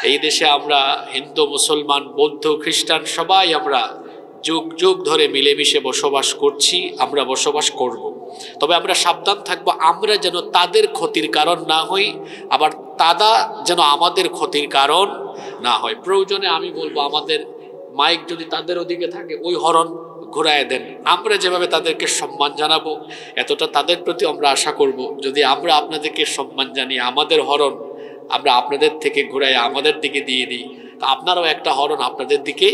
এই দেশে আমরা হিন্দু, মুসলমান, বৌদ্ধ, খ্রিস্টান সবাই আমরা যুগ যুগ ধরে মিলেমিশে বসবাস করছি, আমরা বসবাস করব। তবে আমরা সাবধান থাকবো, আমরা যেন তাদের ক্ষতির কারণ না হই, আবার তারা যেন আমাদের ক্ষতির কারণ না হয়। প্রয়োজনে আমি বলবো, আমাদের মাইক যদি তাদের ওদিকে থাকে ওই হরন ঘুরায় দেন। আমরা যেভাবে তাদেরকে সম্মান জানাবো, এতটা তাদের প্রতি আমরা আশা করব। যদি আমরা আপনাদেরকে সম্মান জানিয়ে আমাদের হরন আমরা আপনাদের থেকে ঘুরাই আমাদের দিকে দিয়ে দিই, তা আপনারাও একটা হরন আপনাদের দিকে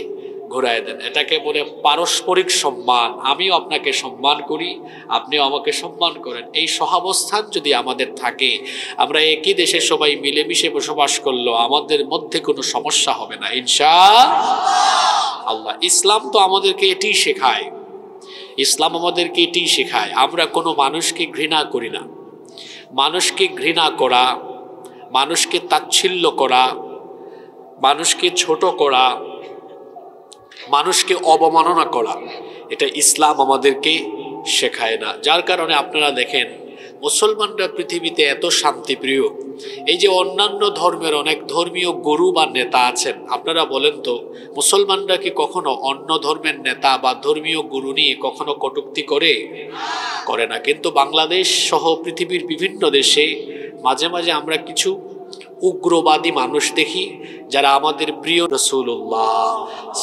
ঘুরায় দেন। এটাকে বলে পারস্পরিক সম্মান। আমিও আপনাকে সম্মান করি, আপনিও আমাকে সম্মান করেন। এই সহাবস্থান যদি আমাদের থাকে, আমরা একই দেশে সবাই মিলেমিশে বসবাস করলো, আমাদের মধ্যে কোনো সমস্যা হবে না ইনশাআল্লাহ। ইসলাম তো আমাদেরকে এটি শেখায়, ইসলাম আমাদেরকে এটি শেখায়। আমরা কোনো মানুষকে ঘৃণা করি না। মানুষকে ঘৃণা করা, মানুষকে তাচ্ছিল্য করা, মানুষকে ছোট করা, মানুষকে অবমাননা করা, এটা ইসলাম আমাদেরকে শেখায় না। যার কারণে আপনারা দেখেন মুসলমানরা পৃথিবীতে এত শান্তিপ্রিয়। এই যে অন্যান্য ধর্মের অনেক ধর্মীয় গুরু বা নেতা আছেন, আপনারা বলেন তো মুসলমানরা কি কখনো অন্য ধর্মের নেতা বা ধর্মীয় গুরু নিয়ে কখনো কটূক্তি করে না? কিন্তু বাংলাদেশ সহ পৃথিবীর বিভিন্ন দেশে মাঝে মাঝে আমরা কিছু উগ্রবাদী মানুষ দেখি, যারা আমাদের প্রিয় রাসূলুল্লাহ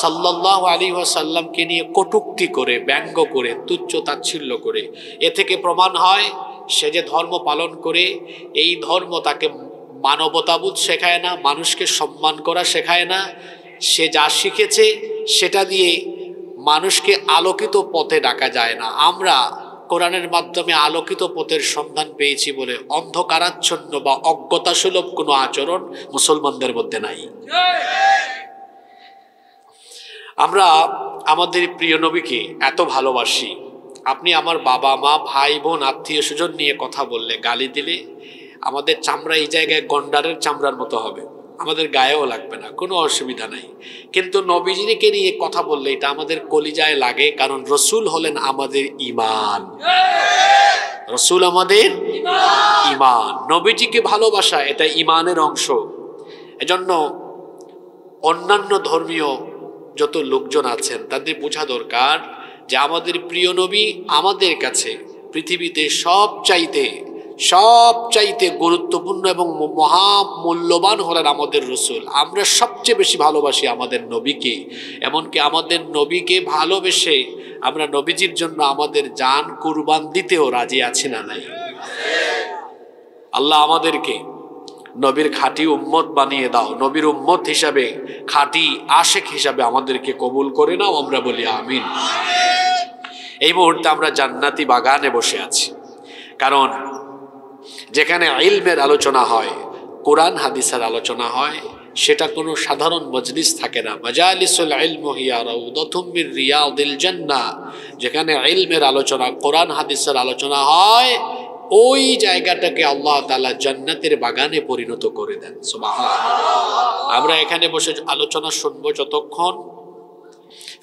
সাল্লাল্লাহু আলাইহি ওয়াসাল্লামকে নিয়ে কটূক্তি করে, ব্যঙ্গ করে, তুচ্ছ তাচ্ছিল্য করে। এ থেকে প্রমাণ হয় সে যে ধর্ম পালন করে, এই ধর্ম তাকে মানবতাবোধ শেখায় না, মানুষকে সম্মান করা শেখায় না। সে যা শিখেছে সেটা দিয়ে মানুষকে আলোকিত পথে ডাকা যায় না। আমরা কোরআনের মাধ্যমে আলোকিত পথের সন্ধান পেয়েছি বলে অন্ধকারাচ্ছন্ন বা অজ্ঞতাসুলভ কোনো আচরণ মুসলমানদের মধ্যে নাই। আমরা আমাদের প্রিয় নবীকে এত ভালোবাসি। আপনি আমার বাবা মা, ভাই বোন, আত্মীয় স্বজন নিয়ে কথা বললে, গালি দিলে, আমাদের চামড়া এই জায়গায় গন্ডারের চামড়ার মতো হবে, আমাদের গায়েও লাগবে না, কোনো অসুবিধা নাই। কিন্তু নবীজিকে নিয়ে কথা বললে এটা আমাদের কলিজায় লাগে, কারণ রসুল হলেন আমাদের ঈমান। রসুল আমাদের ঈমান। নবীজিকে ভালোবাসা এটা ঈমানের অংশ। এজন্য অন্যান্য ধর্মীয় যত লোকজন আছেন তাদের বোঝা দরকার যে আমাদের প্রিয় নবী আমাদের কাছে পৃথিবীতে সবচাইতে গুরুত্বপূর্ণ এবং মহামূল্যবান হলেন আমাদের রসুল। আমরা সবচেয়ে বেশি ভালোবাসি আমাদের নবীকে। এমনকি আমাদের নবীকে ভালোবেসে আমরা নবীজির জন্য আমাদের জান কুরবান দিতেও রাজি আছি না নাই? আল্লাহ আমাদেরকে নবীর খাঁটি উম্মত বানিয়ে দাও। নবীর উম্মত হিসাবে, খাঁটি আশেক হিসাবে আমাদেরকে কবুল করে নাও। আমরা বলি আমিন। এই মুহূর্তে আমরা জান্নাতি বাগানে বসে আছি, কারণ যেখানে ইলমের আলোচনা হয়, কোরআন হাদিসের আলোচনা হয়, সেটা কোনো সাধারণ মজলিস থাকে না। মাজালিসুল ইলম হিয়া রাউদাতুম মির রিয়াদিল জান্নাহ। যেখানে ইলমের আলোচনা, কোরআন হাদিসের আলোচনা হয়, ওই জায়গাটাকে আল্লাহ তাআলা জান্নাতের বাগানে পরিণত করে দেন। সুবহানাল্লাহ। আমরা এখানে বসে আলোচনা শুনবো যতক্ষণ,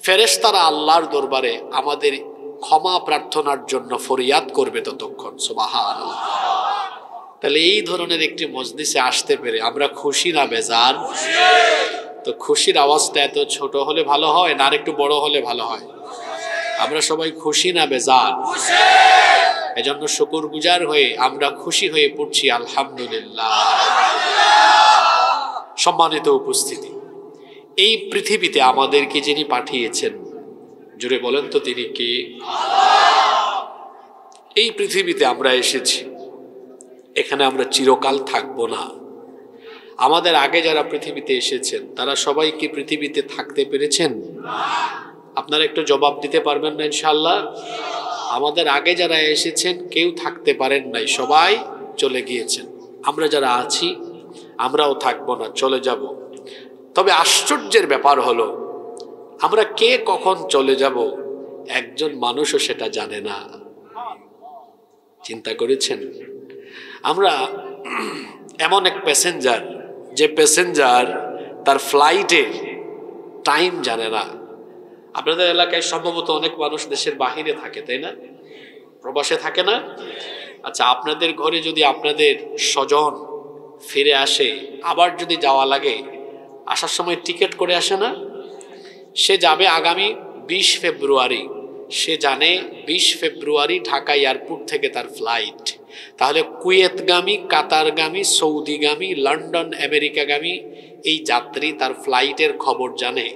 ফেরেশতারা আল্লাহর দরবারে আমাদের ক্ষমা প্রার্থনার জন্য ফরিয়াদ করবে ততক্ষণ। সুবহানাল্লাহ। তাহলে এই ধরনের একটি মজলিসে আসতে পেরে আমরা খুশি না বেজার? তো খুশির আওয়াজটা এত ছোট হলে ভালো হয় না আর একটু বড় হলে ভালো হয়? আমরা সবাই খুশি না বেজার? এজন্য শুকরগুজার হয়ে আমরা খুশি হয়ে পড়ছি আলহামদুলিল্লাহ। সম্মানিত উপস্থিতি, এই পৃথিবীতে আমাদেরকে যিনি পাঠিয়েছেন, জোরে বলেন তো তিনি কে? এই পৃথিবীতে আমরা এসেছি, এখানে আমরা চিরকাল থাকবো না। আমাদের আগে যারা পৃথিবীতে এসেছেন তারা সবাই কি পৃথিবীতে থাকতে পেরেছেন? আপনারা একটু জবাব দিতে পারবেন না ইনশাআল্লাহ? আমাদের আগে যারা এসেছেন কেউ থাকতে পারেন নাই, সবাই চলে গিয়েছেন। আমরা যারা আছি আমরাও থাকবো না, চলে যাব। তবে আশ্চর্যের ব্যাপার হলো, আমরা কে কখন চলে যাব একজন মানুষও সেটা জানে না। চিন্তা করেছেন? আমরা এমন এক প্যাসেঞ্জার, যে প্যাসেঞ্জার তার ফ্লাইটের টাইম জানে না। আপনাদের এলাকায় সম্ভবত অনেক মানুষ দেশের বাহিরে থাকে, তাই না? প্রবাসে থাকে না? আচ্ছা, আপনাদের ঘরে যদি আপনাদের স্বজন ফিরে আসে, আবার যদি যাওয়া লাগে, আসার সময় টিকিট করে আসে না? সে যাবে আগামী 20 ফেব্রুয়ারি, সে জানে 20 ফেব্রুয়ারি ঢাকা এয়ারপোর্ট থেকে তার ফ্লাইট। তাহলে কুয়েতগামী, কাতারগামী, সৌদিগামী, লন্ডন, আমেরিকাগামী এই যাত্রী তার ফ্লাইটের খবর জানে,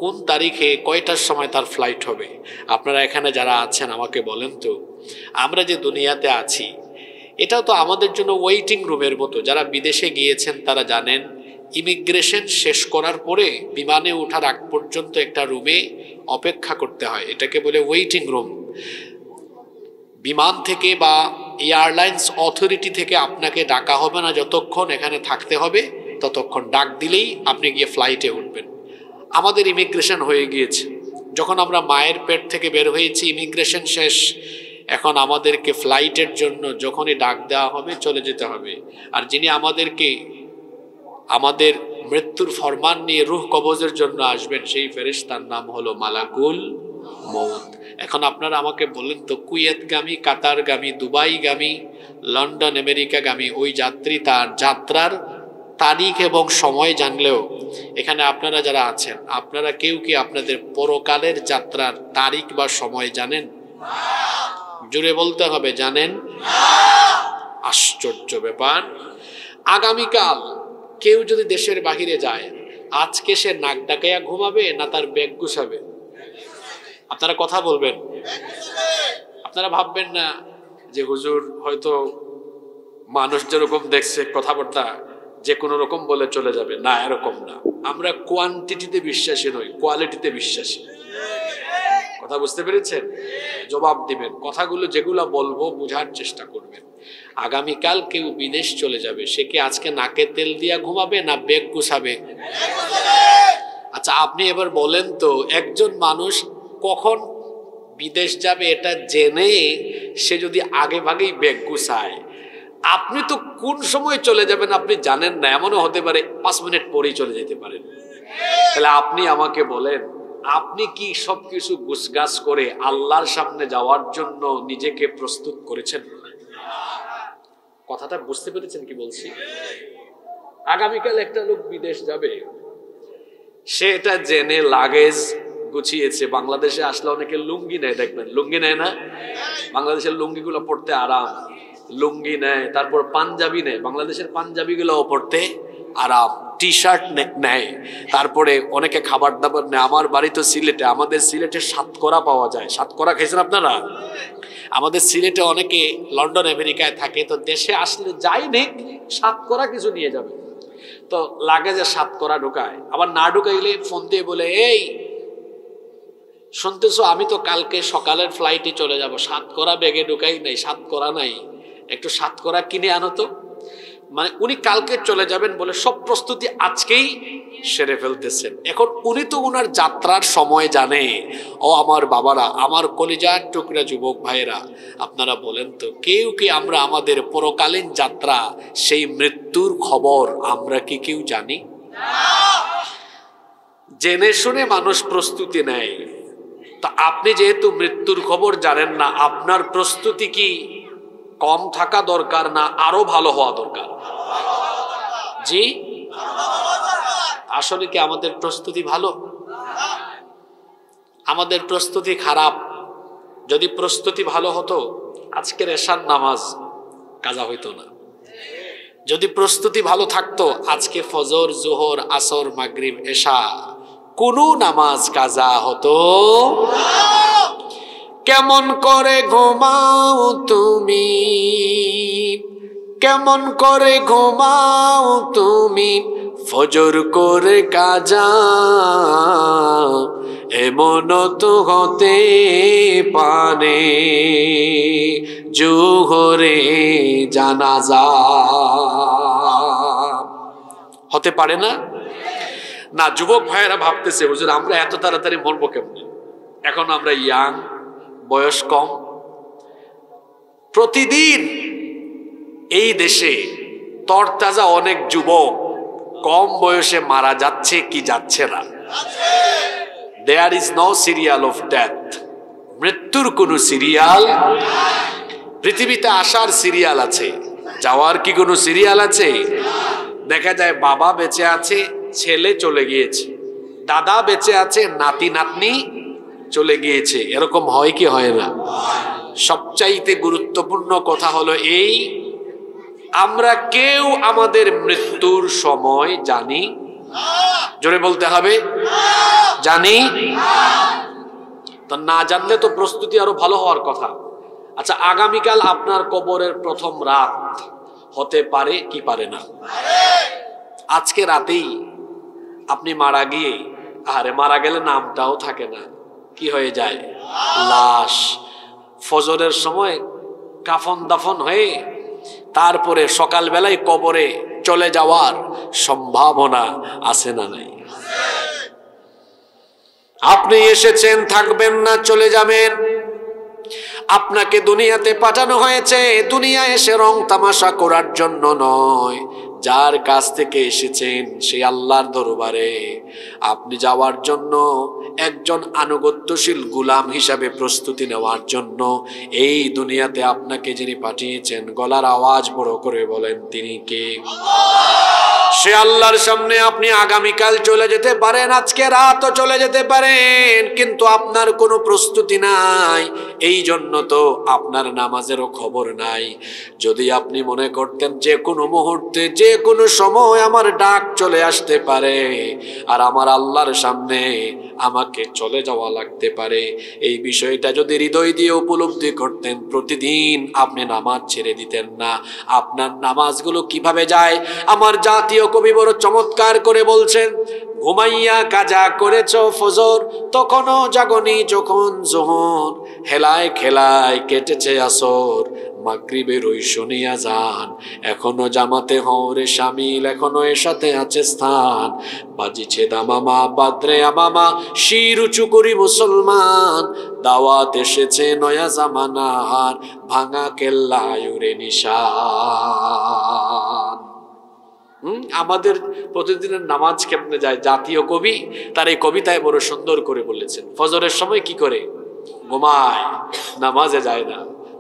কোন তারিখে কয়টার সময় তার ফ্লাইট হবে। আপনারা এখানে যারা আছেন আমাকে বলেন তো, আমরা যে দুনিয়াতে আছি এটাও তো আমাদের জন্য ওয়েটিং রুমের মতো। যারা বিদেশে গিয়েছেন তারা জানেন, ইমিগ্রেশন শেষ করার পরে বিমানে ওঠার আগ পর্যন্ত একটা রুমে অপেক্ষা করতে হয়, এটাকে বলে ওয়েটিং রুম। বিমান থেকে বা এয়ারলাইন্স অথরিটি থেকে আপনাকে ডাকা হবে না, যতক্ষণ এখানে থাকতে হবে ততক্ষণ। ডাক দিলেই আপনি গিয়ে ফ্লাইটে উঠবেন। আমাদের ইমিগ্রেশন হয়ে গিয়েছে, যখন আমরা মায়ের পেট থেকে বের হয়েছি ইমিগ্রেশন শেষ। এখন আমাদেরকে ফ্লাইটের জন্য যখনই ডাক দেওয়া হবে চলে যেতে হবে। আর যিনি আমাদেরকে আমাদের মৃত্যুর ফরমান নিয়ে রূহ কবজের জন্য আসবেন, সেই ফেরেশতার নাম হলো মালাকুল মউত। এখন আপনারা আমাকে বলেন তো, কুয়েতগামী, কাতারগামী, দুবাইগামী, লন্ডন, আমেরিকাগামী ওই যাত্রী তার যাত্রার তারিখ এবং সময় জানলেও, এখানে আপনারা যারা আছেন আপনারা কেউ কি আপনাদের পরকালের যাত্রার তারিখ বা সময় জানেন? জুড়ে বলতে হবে, জানেন? আশ্চর্য ব্যাপার। আগামীকাল কেউ যদি দেশের বাহিরে যায়, আজকে সে নাক ডাকাইয়া ঘুমাবে না তার ব্যাগ গুছাবে? আপনারা কথা বলবেন। আপনারা ভাববেন না যে হুজুর হয়তো মানুষ যেরকম দেখছে কথাবার্তা যে কোনো রকম বলে চলে যাবে, না, এরকম না। আমরা কোয়ান্টিটিতে বিশ্বাসী নই, কোয়ালিটিতে বিশ্বাসী। কথা বুঝতে পেরেছেন? জবাব দিবেন, কথাগুলো যেগুলো বলবো বোঝার চেষ্টা করবেন। আগামীকাল কেউ বিদেশ চলে যাবে, সে কি আজকে নাকে তেল দিয়া ঘুমাবে না ব্যাগ গুছাবে? আচ্ছা আপনি এবার বলেন তো, একজন মানুষ কখন বিদেশ যাবে এটা জেনে সে যদি আগে ভাগেই ব্যাগ গুছায়, আপনি তো কোন সময় চলে যাবেন আপনি জানেন না। এমনও হতে পারে 5 মিনিট পরেই চলে যেতে পারেন। তাহলে আপনি আমাকে বলেন, আপনি কি সবকিছু গুছগাছ করে আল্লাহর সামনে যাওয়ার জন্য নিজেকে প্রস্তুত করেছেন? কথাটা বুঝতে পেরেছেন কি বলছি? আগামীকাল একটা লোক বিদেশ যাবে, সে এটা জেনে লাগেজ গুছিয়েছে। বাংলাদেশে আসলে অনেকে লুঙ্গি নেয়, দেখবেন লুঙ্গি নেয় না? বাংলাদেশের লুঙ্গিগুলো পড়তে আরাম, লুঙ্গি নেয়। তারপর পাঞ্জাবি নেয়, বাংলাদেশের পাঞ্জাবিগুলোও পড়তে আরাম। টি শার্ট নেয়, তারপরে অনেকে খাবার দাবার নেয়। আমার বাড়ি তো সিলেটে, আমাদের সিলেটে সাতকরা পাওয়া যায়। সাতকরা খেয়েছেন আপনারা? আমাদের সিলেটে অনেকে লন্ডন আমেরিকায় থাকে, তো দেশে আসলে যাই নেক সাতকরা কিছু নিয়ে যাবে। তো লাগে যে সাতকরা ঢুকায়, আবার না ঢুকাইলে ফোন দিয়ে বলে, এই শুনতেছো আমি তো কালকে সকালের ফ্লাইটে চলে যাব, সাতকরা ব্যাগে ঢুকাই নাই, সাতকরা নাই, একটু সাতকরা কিনে আনো তো। মানে উনি কালকে চলে যাবেন বলে সব প্রস্তুতি আজকেই সেরে ফেলতেছেন। এখন উনি তো ওনার যাত্রার সময় জানে। ও আমার বাবারা, আমার কলিজার টুকরা যুবক ভাইয়েরা, আপনারা বলেন তো, কেউ কি আমরা আমাদের পরকালীন যাত্রা, সেই মৃত্যুর খবর আমরা কি কেউ জানি? জেনে শুনে মানুষ প্রস্তুতি নেয়। তা আপনি যেহেতু মৃত্যুর খবর জানেন না, আপনার প্রস্তুতি কি কম থাকা দরকার না আরো ভালো হওয়া দরকার? জি, আসলে কি আমাদের প্রস্তুতি ভালো? আমাদের প্রস্তুতি খারাপ। যদি প্রস্তুতি ভালো হতো আজকের এশার নামাজ কাজা হইতো না। যদি প্রস্তুতি ভালো থাকতো আজকে ফজর, জোহর, আসর, মাগরিব, এশা কোনো নামাজ কাজা হতো। কেমন করে ঘুমাও তুমি, কেমন করে ঘুমাও তুমি, ফজর করে কাজা, এমন তো হতে পারে জোহরে জানাজা। হতে পারে না? না, যুবক ভাইয়েরা ভাবতেছে হুজুর আমরা এত তাড়াতাড়ি মরবো কেমনে? এখন আমরা ইয়াং, বয়স কম। প্রতিদিন এই দেশে তরতাজা অনেক যুবক কম বয়সে মারা যাচ্ছে কি যাচ্ছে না? There is no serial of death. মৃত্যুর কোনো সিরিয়াল? পৃথিবীতে আসার সিরিয়াল আছে, যাওয়ার কি কোনো সিরিয়াল আছে? দেখা যায় বাবা বেঁচে আছে, ছেলে চলে গিয়েছে, দাদা বেঁচে আছে, নাতি নাতনি চলে গিয়েছে। এরকম হয় কি হয় না? সবচাইতে গুরুত্বপূর্ণ কথা হলো এই, আমরা কেউ আমাদের মৃত্যুর সময় জানি? জোরে বলতে হবে, জানি? তো না জানলে তো প্রস্তুতি আরো ভালো হওয়ার কথা। আচ্ছা, আগামীকাল আপনার কবরের প্রথম রাত হতে পারে কি পারে না? আজকে রাতেই আপনি মারা গিয়ে, আরে মারা গেলে নামটাও থাকে না, কি হয়ে যায়? লাশ। ফজরের সময় কাফন দাফন হয়ে তারপরে সকালবেলায় কবরে চলে যাওয়ার সম্ভাবনা আছে না নাই? আপনি এসেছেন, থাকবেন না, চলে যাবেন। আপনাকে দুনিয়াতে পাঠানো হয়েছে দুনিয়া এসে রং তামাশা করার জন্য নয়। যার কাছ থেকে এসেছেন সেই আল্লাহর দরবারে আপনি যাওয়ার জন্য, একজন আনুগত্যশীল গোলাম হিসাবে প্রস্তুতি নেওয়ার জন্য এই দুনিয়াতে আপনাকে যিনি পাঠিয়েছেন, গলার আওয়াজ বড় করে বলেন তিনি কে? সে আল্লাহর সামনে আপনি আগামীকাল চলে যেতে পারেন, আজকে রাতও চলে যেতে পারেন, কিন্তু আপনার কোনো প্রস্তুতি নাই। এই জন্য তো আপনার নামাজেরও খবর নাই। যদি আপনি মনে করতেন যে কোনো মুহূর্তে যে কোনো সময় আমার ডাক চলে আসতে পারে আর আমার আল্লাহর সামনে আমাকে চলে যাওয়া লাগতে পারে, এই বিষয়টা যদি হৃদয় দিয়ে উপলব্ধি করতেন, প্রতিদিন আপনি নামাজ ছেড়ে দিতেন না। আপনার নামাজগুলো কিভাবে যায়? আমার জাতীয় কবি বড় চমৎকার করে বলছেন, ঘুমাইয়া কাজা করেছ ফজর, তখনও জাগনি যখন জোহর, হেলায় খেলায় কেটেছে আসর, মাগরিবের ওই শুনিয়া যান, এখনো জামাতে হরে শামিল, এখনো এর সাথে আছে স্থান, বাজিছে দামামা বাদ্রে আমামা, শির উঁচু করি মুসলমান, দাওয়াত এসেছে নয়া জামানার, ভাঙা কেল্লায় উড়ে নিশান। আমাদের প্রতিদিনের নামাজ কেমনে যায়? জাতীয় কবি তার এই কবিতায় বড় সুন্দর করে বলেছেন। ফজরের সময় কি করে? ঘুমায়, নামাজে যায় না।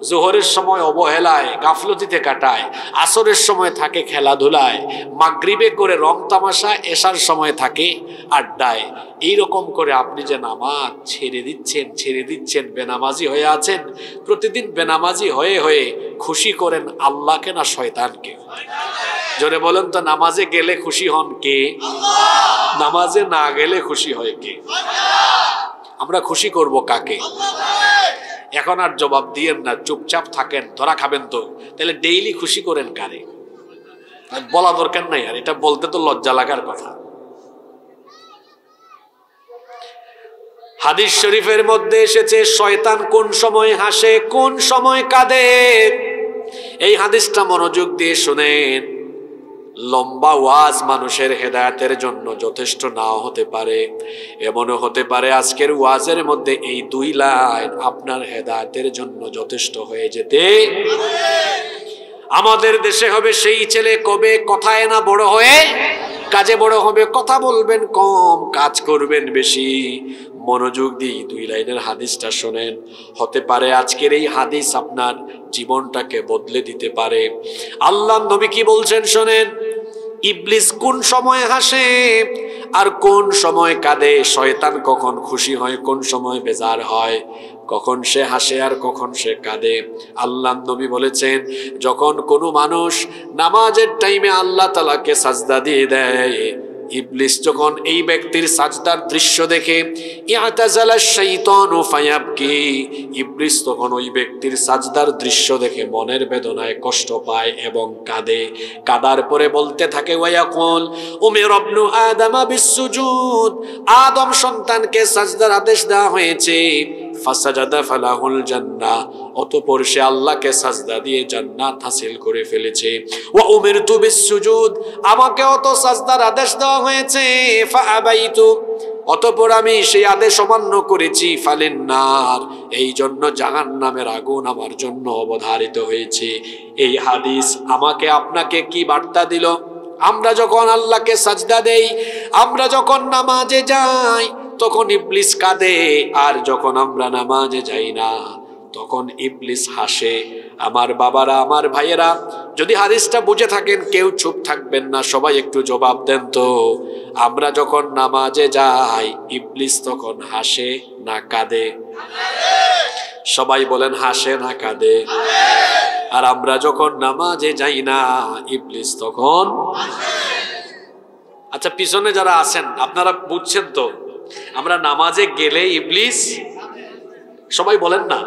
জোহরের সময় অবহেলায় গাফলতিতে কাটায়, আসরের সময় থাকে খেলাধুলায়, মাগরিবে করে রং তামাশা, এশার সময় থাকে আড্ডায়। এইরকম করে আপনি যে নামাজ ছেড়ে দিচ্ছেন, বেনামাজি হয়ে আছেন। প্রতিদিন বেনামাজি হয়ে হয়ে খুশি করেন আল্লাহকে না শয়তানকে? জোরে বলেন তো, নামাজে গেলে খুশি হন কে? নামাজে না গেলে খুশি হয় কে? আমরা খুশি করব কাকে? এখন আর জবাব দিয়েন না, চুপচাপ থাকেন, ধরা খাবেন তো। তাহলে ডেইলি খুশি করেন কারে? বলা দরকার নাই, আর এটা বলতে তো লজ্জা লাগার কথা। হাদিস শরীফের মধ্যে এসেছে, শয়তান কোন সময় হাসে, কোন সময় কাঁদে। এই হাদিসটা মনোযোগ দিয়ে শুনেন। লম্বা ওয়াজ মানুষের হেদায়েতের জন্য যথেষ্ট নাও হতে পারে, এমনও হতে পারে আজকের ওয়াজের মধ্যে এই 2 লাইন আপনার হেদায়েতের জন্য যথেষ্ট হয়ে যেতে। আমাদের দেশে হবে সেই ছেলে কবে কথায় না বড় হয়ে কাজে বড় হবে। কথা বলবেন কম, কাজ করবেন বেশি। মনোযোগ দিয়ে 2 লাইনের হাদিসটা শোনেন। হতে পারে আজকের এই হাদিস আপনার জীবনটাকে বদলে দিতে পারে। আল্লাহর নবী কি বলছেন শোনেন। ইবলিস কোন সময় হাসে আর কোন সময় কাঁদে, শয়তান কখন খুশি হয়, কোন সময় বেজার হয়, কখন সে হাসে আর কখন সে কাঁদে। আল্লাহর নবী বলেছেন, যখন কোনো মানুষ নামাজের টাইমে আল্লাহ তাআলাকে সাজদা দিয়ে দেয়, ইবলিস যখন এই ব্যক্তির সাজদার দৃশ্য দেখে, ইয়াতাজালা শাইতানু ফায়াবকি, ইবলিস তখন ওই ব্যক্তির সাজদার দৃশ্য দেখে মনের বেদনায় কষ্ট পায় এবং কাঁদে। কাঁদার পরে বলতে থাকে, ওয়ায়াকুল উমির ইবনু আদম বিসসুজুদ, আদম সন্তানকে সাজদার আদেশ দেওয়া হয়েছে, ফাসাজাদা ফালাহুল জান্নাহ, অতঃপর সে আল্লাহকে সাজদা দিয়ে জান্নাত হাসিল করে ফেলেছে। ওয়া উমিরতু বিসসুজুদ, আমাকেও তো সাজদার আদেশ দেওয়া হয়েছে, ফাআবাইতু, অতঃপর আমি সেই আদেশ অমান্য করেছি, ফালিন্নার, এই জন্য জাহান্নামের আগুন আমার জন্য অবধারিত হয়েছে। এই হাদিস আমাকে আপনাকে কি বার্তা দিল? আমরা যখন আল্লাহকে সাজদা দেই, আমরা যখন নামাজে যাই, তখন ইবলিস কাঁদে, আর যখন আমরা নামাজে যাই না তখন ইবলিস হাসে। আমার বাবারা, আমার ভাইয়েরা, যদি হাদিসটা বুঝে থাকেন কেউ চুপ থাকবেন না, সবাই একটু জবাব দেন তো। আমরা যখন নামাজে যাই ইবলিস তখন হাসে না কাঁদে? সবাই বলেন, হাসে না কাঁদে? আর আমরা যখন নামাজে যাই না ইবলিস তখন? আচ্ছা, পিছনে যারা আছেন আপনারা বুঝছেন তো, আমরা নামাজে গেলে ইবলিস, সবাই বলেন না,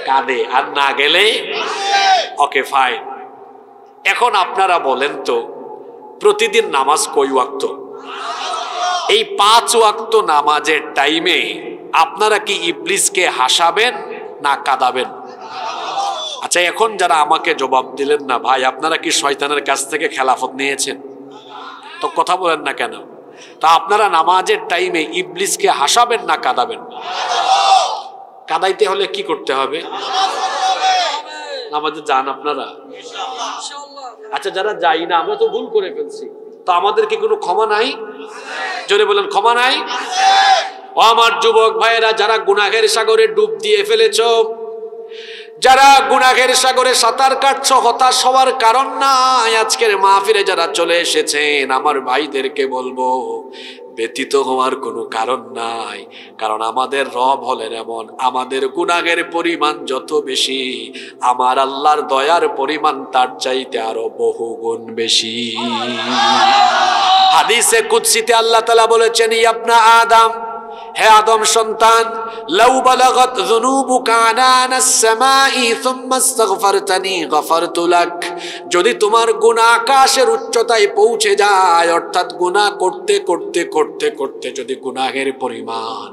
কাঁদে, আর না গেলে? ওকে, ফাইন। এখন আপনারা বলেন তো, প্রতিদিন নামাজ কয় ওয়াক্ত? এই 5 ওয়াক্ত নামাজের টাইমে আপনারা কি ইবলিসকে হাসাবেন না কাঁদাবেন? আচ্ছা, এখন যারা আমাকে জবাব দিলেন না, ভাই আপনারা কি শয়তানের কাছ থেকে খেলাফত নিয়েছেন? তো কথা বলেন না কেন? তা আপনারা নামাজের টাইমে ইবলিসকে হাসাবেন না কাঁদাবেন? কাঁদাইতে হলে কি করতে হবে? নামাজে যান আপনারা? আচ্ছা, যারা যাই না, আমরা তো ভুল করে ফেলছি, তো আমাদের কি কোনো ক্ষমা নাই? জোরে বলেন, ক্ষমা নাই? ও আমার যুবক ভাইয়েরা, যারা গুনাহের সাগরে ডুব দিয়ে ফেলেছ, যারা গুনাহের সাগরে সাঁতার কাটছ, হতাশ হওয়ার কারণ নাই। আজকের মাহফিলে যারা চলে এসেছেন, আমার ভাইদেরকে বলবো, ব্যতীত হওয়ার কোনো কারণ নাই। কারণ আমাদের রব হলেন এমন, আমাদের গুনাহের পরিমাণ যত বেশি, আমার আল্লাহর দয়ার পরিমাণ তার চাইতে আরো বহুগুণ বেশি। হাদিসে কুদসিতে আল্লাহ তাআলা বলেছেন, ইবনা আদম, হে আদম সন্তান, লাউ বালাগাত যুনুবুকা আনানাস সামাই সুম্মা ইস্তাগফারতানি গফারতু লাক। যদি তোমার গুনাহ আকাশের উচ্চতায় পৌঁছে যায়, অর্থাৎ গুনাহ করতে করতে করতে করতে যদি গুনাহের পরিমাণ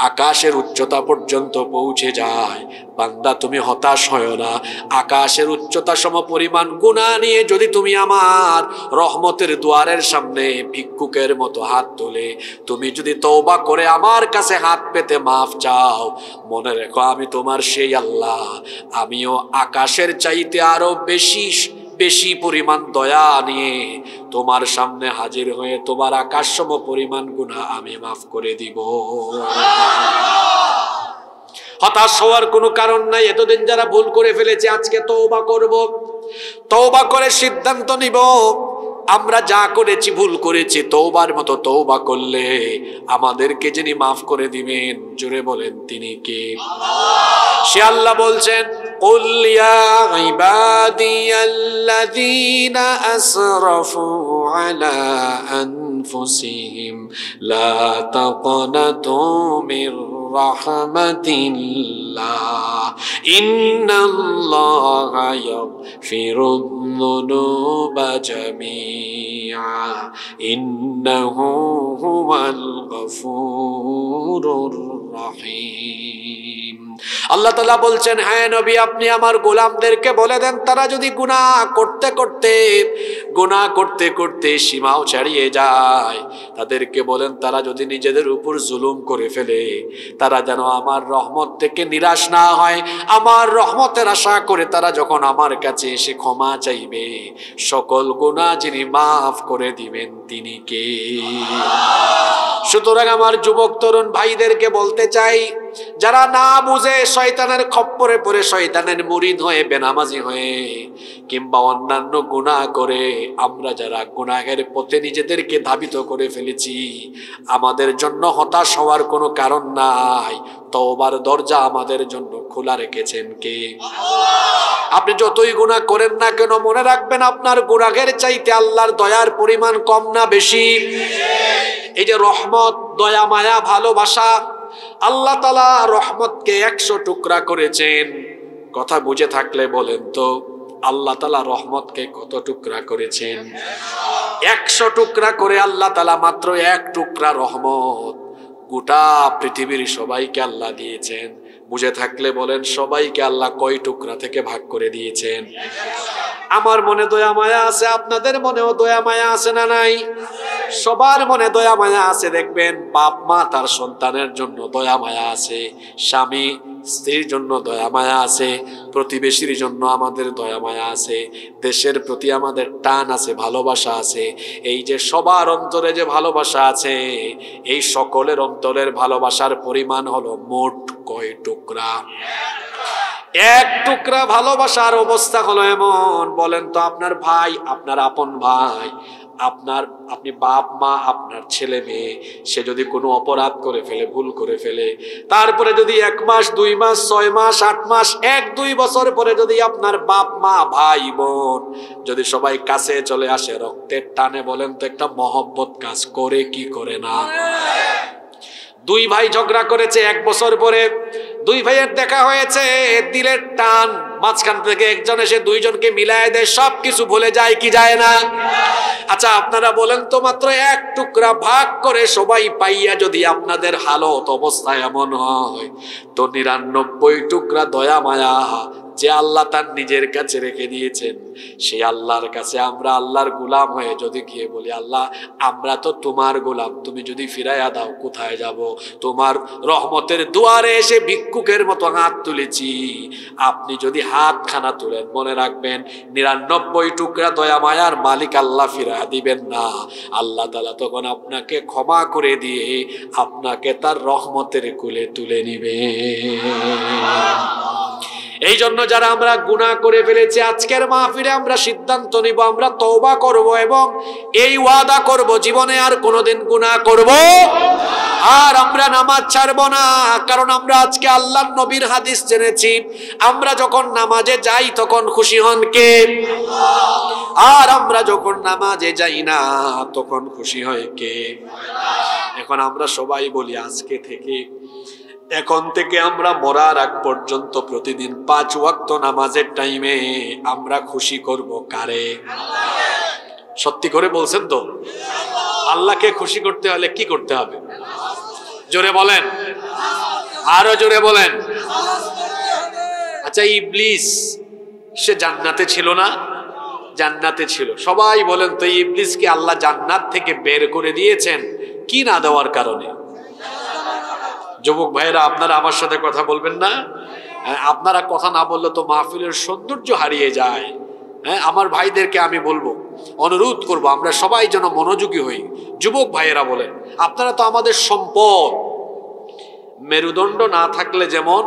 আকাশের উচ্চতা পর্যন্ত পৌঁছে যায়, বান্দা তুমি হতাশ হয় না। আকাশের উচ্চতা সম পরিমাণ গুনাহ নিয়ে যদি তুমি আমার রহমতের দুয়ারের সামনে ভিক্ষুকের মতো হাত তুলে তুমি যদি তওবা করে আমার কাছে হাত পেতে মাফ চাও, মনে রেখো আমি তোমার সেই আল্লাহ, আমিও আকাশের চাইতে আরো বেশি বেশি পরিমাণ দয়া নিয়ে তোমার সামনে হাজির হয়ে তোমার আকাশসম পরিমাণ গুনাহ আমি মাফ করে দিব। হতাশ হওয়ার কোনো কারণ নাই। এতদিন যারা ভুল করে ফেলেছে, আজকে তওবা করব, তওবা করে সিদ্ধান্ত নিব, আমরা যা করেছি ভুল করেছি, তওবার মতো তওবা করলে আমাদেরকে যিনি মাফ করে দিবেন, জোরে বলেন তিনি কে? সে আল্লাহ বলছেন, কুল ইয়া ইবাদিয়াল্লাযীনা আসরাফু আলা আনফুসিহিম লা তাকনাতু মির রাহমাতিল্লাহ ইন্নাল্লাহা ইয়াগফিরুয-যুনুবা জামিআ ইন্নাহু হুয়াল গফুরুর রহিম। আল্লাহ তাআলা বলছেন, হ্যাঁ নবী, আপনি আমার গোলামদেরকে বলে দেন, তারা যদি গুনাহ করতে করতে সীমাও ছাড়িয়ে যায়, তাদেরকে বলেন তারা যদি নিজেদের উপর জুলুম করে ফেলে, তারা যেন আমার রহমত থেকে নিরাশ না হয়। আমার রহমতের আশা করে তারা যখন আমার কাছে এসে ক্ষমা চাইবে, সকল গুনাহ যিনি মাফ করে দিবেন তিনি কে? সুতরাং আমার যুবক তরুণ ভাইদেরকে বলতে চাই, যারা না বুঝে শয়তানের খপ্পরে পড়ে শয়তানের মুরিদ হয়ে বেনামাজি হয়ে কিংবা অন্যান্য গুনাহ করে আমরা যারা গুনাহের পথে নিজেদেরকে ধাবিত করে ফেলেছি, আমাদের জন্য হতাশ হওয়ার কোনো কারণ নাই। তওবার দরজা আমাদের জন্য খোলা রেখেছেন কে? আপনি যতই গুনাহ করেন না কেন, মনে রাখবেন আপনার গুনাহের চাইতে আল্লাহর দয়ার পরিমাণ কম না বেশি? এই যে রহমত, দয়া, মায়া, ভালোবাসা, আল্লাহ তাআলা রহমতকে 100 টুকরা করেছেন। কথা বুঝে থাকলে বলেন তো, আল্লাহ তাআলা রহমতকে কত টুকরা করেছেন? 100 টুকরা করে আল্লাহ তাআলা মাত্র 1 টুকরা রহমত গোটা পৃথিবীর সবাইকে আল্লাহ দিয়েছেন। বুঝে থাকলে বলেন, সবাইকে আল্লাহ কয় টুকরা থেকে ভাগ করে দিয়েছেন? আমার মনে দয়া মায়া আছে, আপনাদের মনেও দয়া মায়া আছে না নাই? সবার মনে দয়া মায়া আছে। দেখবেন বাপ মা তার সন্তানের জন্য দয়া মায়া আছে, স্বামী স্ত্রীর জন্য দয়া মায়া আছে, প্রতিবেশীর জন্য আমাদের দয়া মায়া আছে, দেশের প্রতি আমাদের টান আছে, ভালোবাসা আছে। এই যে সবার অন্তরে যে ভালোবাসা আছে, এই সকলের অন্তরের ভালোবাসার পরিমাণ হলো মোট কয় টুকরা? এক টুকরা ভালোবাসার অবস্থা হলো এমন, বলেন তো আপনার ভাই, আপনার আপন ভাই, আপনি বাপ মা, আপনার ছেলে মেয়ে, সে যদি কোনো অপরাধ করে ফেলে, ভুল করে ফেলে, তারপরে যদি 1 মাস 2 মাস 6 মাস 8 মাস 1-2 বছর পরে যদি আপনার বাপ মা ভাই বোন যদি সবাই কাছে চলে আসে রক্তের টানে, বলেন তো একটা মহব্বত কাজ করে কি করে না? 2 ভাই ঝগড়া করেছে 1 বছর পরে, 2 ভাইয়ের দেখা হয়েছে, দিলের টান, মাঝখান থেকে একজন এসে 2 জনকে মিলায় দেয়, সবকিছু ভুলে যায় কি যায় না? আচ্ছা আপনারা বলেন তো, মাত্র 1 টুকরা ভাগ করে সবাই পাইয়া যদি আপনাদের হালত অবস্থা এমন হয়, তো 99 টুকরা দয়া মায়া যে আল্লাহ তার নিজের কাছে রেখে দিয়েছেন, সেই আল্লাহর কাছে আমরা আল্লাহর গোলাম হয়ে যদি গিয়ে বলি, আল্লাহ আমরা তো তোমার গোলাম, তুমি যদি ফিরাইয়া দাও কোথায় যাব? তোমার রহমতের দুয়ারে এসে ভিক্ষুকের মতো হাত তুলেছি, আপনি যদি হাতখানা তুলেন, মনে রাখবেন 99 টুকরা দয়া মায়ার মালিক আল্লাহ ফিরাইয়া দিবেন না। আল্লাহ তাআলা তখন আপনাকে ক্ষমা করে দিয়ে আপনাকে তার রহমতের কোলে তুলে নিবে। এই জন্য যারা আমরা গুনাহ করে ফেলেছি, আজকের মাহফিলে আমরা সিদ্ধান্ত নিব, আমরা তওবা করব এবং এই ওয়াদা করব জীবনে আর কোনোদিন গুনাহ করব আর আমরা নামাজ ছাড়ব না। কারণ আমরা আজকে আল্লাহর নবীর হাদিস জেনেছি, আমরা যখন নামাজে যাই তখন খুশি হন কে? আর আমরা যখন নামাজে যাই না তখন খুশি হয় কে? এখন আমরা সবাই বলি, আজকে থেকে, এখন থেকে আমরা মরার আগ পর্যন্ত প্রতিদিন 5 ওয়াক্ত নামাজের টাইমে আমরা খুশি করব কারে? সত্যি করে বলছেন তো? আল্লাহকে খুশি করতে হলে কি করতে হবে? জোরে বলেন, আরো জোরে বলেন। আচ্ছা ইবলিস সে জান্নাতে ছিল না? জান্নাতে ছিল। সবাই বলেন তো, ইবলিসকে আল্লাহ জান্নাত থেকে বের করে দিয়েছেন কি না দেওয়ার কারণে? যুবক ভাইরা আপনারা আমার সাথে কথা বলবেন না? আপনারা কথা না বললে তো মাহফিলের সৌন্দর্য হারিয়ে যায়। হ্যাঁ, আমার ভাইদেরকে আমি বলবো, অনুরোধ করব, আমরা সবাই যেন মনোযোগী হই। যুবক ভাইয়েরা বলেন, আপনারা তো আমাদের সম্পদ। মেরুদণ্ড না থাকলে যেমন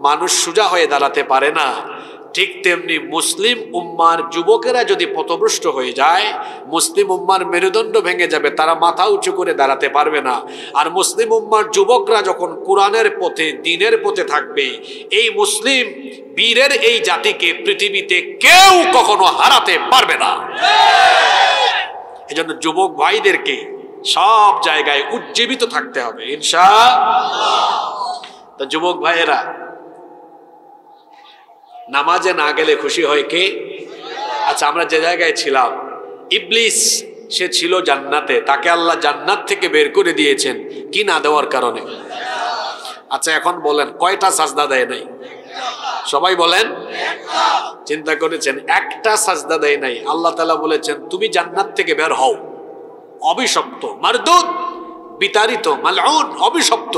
মানুষ সোজা হয়ে দাঁড়াতে পারে না, ঠিক তেমনি মুসলিম উম্মার যুবকেরা যদি পথভ্রষ্ট হয়ে যায়, মুসলিম উম্মার মেরুদণ্ড ভেঙে যাবে, তারা মাথা উঁচু করে দাঁড়াতে পারবে না। আর মুসলিম উম্মার যুবকরা যখন কোরআনের পথে, দ্বীনের পথে থাকবে, এই মুসলিম বীরের এই জাতিকে পৃথিবীতে কেউ কখনো হারাতে পারবে না। এজন্য যুবক ভাইদেরকে সব জায়গায় উজ্জীবিত থাকতে হবে ইনশাআল্লাহ। তো যুবক ভাইয়েরা, নামাজে না গেলে খুশি হয় কে? আচ্ছা আমরা যে জায়গায় ছিলাম, ইবলিস সে ছিল জান্নাতে, তাকে আল্লাহ জান্নাত থেকে বের করে দিয়েছেন কি না দেওয়ার কারণে? আচ্ছা এখন বলেন, কয়টা সাজদা দেয় নাই? সবাই বলেন। চিন্তা করেছেন, একটা সাজদা দেয় নাই। আল্লাহ তাআলা বলেছেন তুমি জান্নাত থেকে বের হও, অভিশপ্ত, মারদুদ, বিতাড়িত, মালউন, অভিশপ্ত।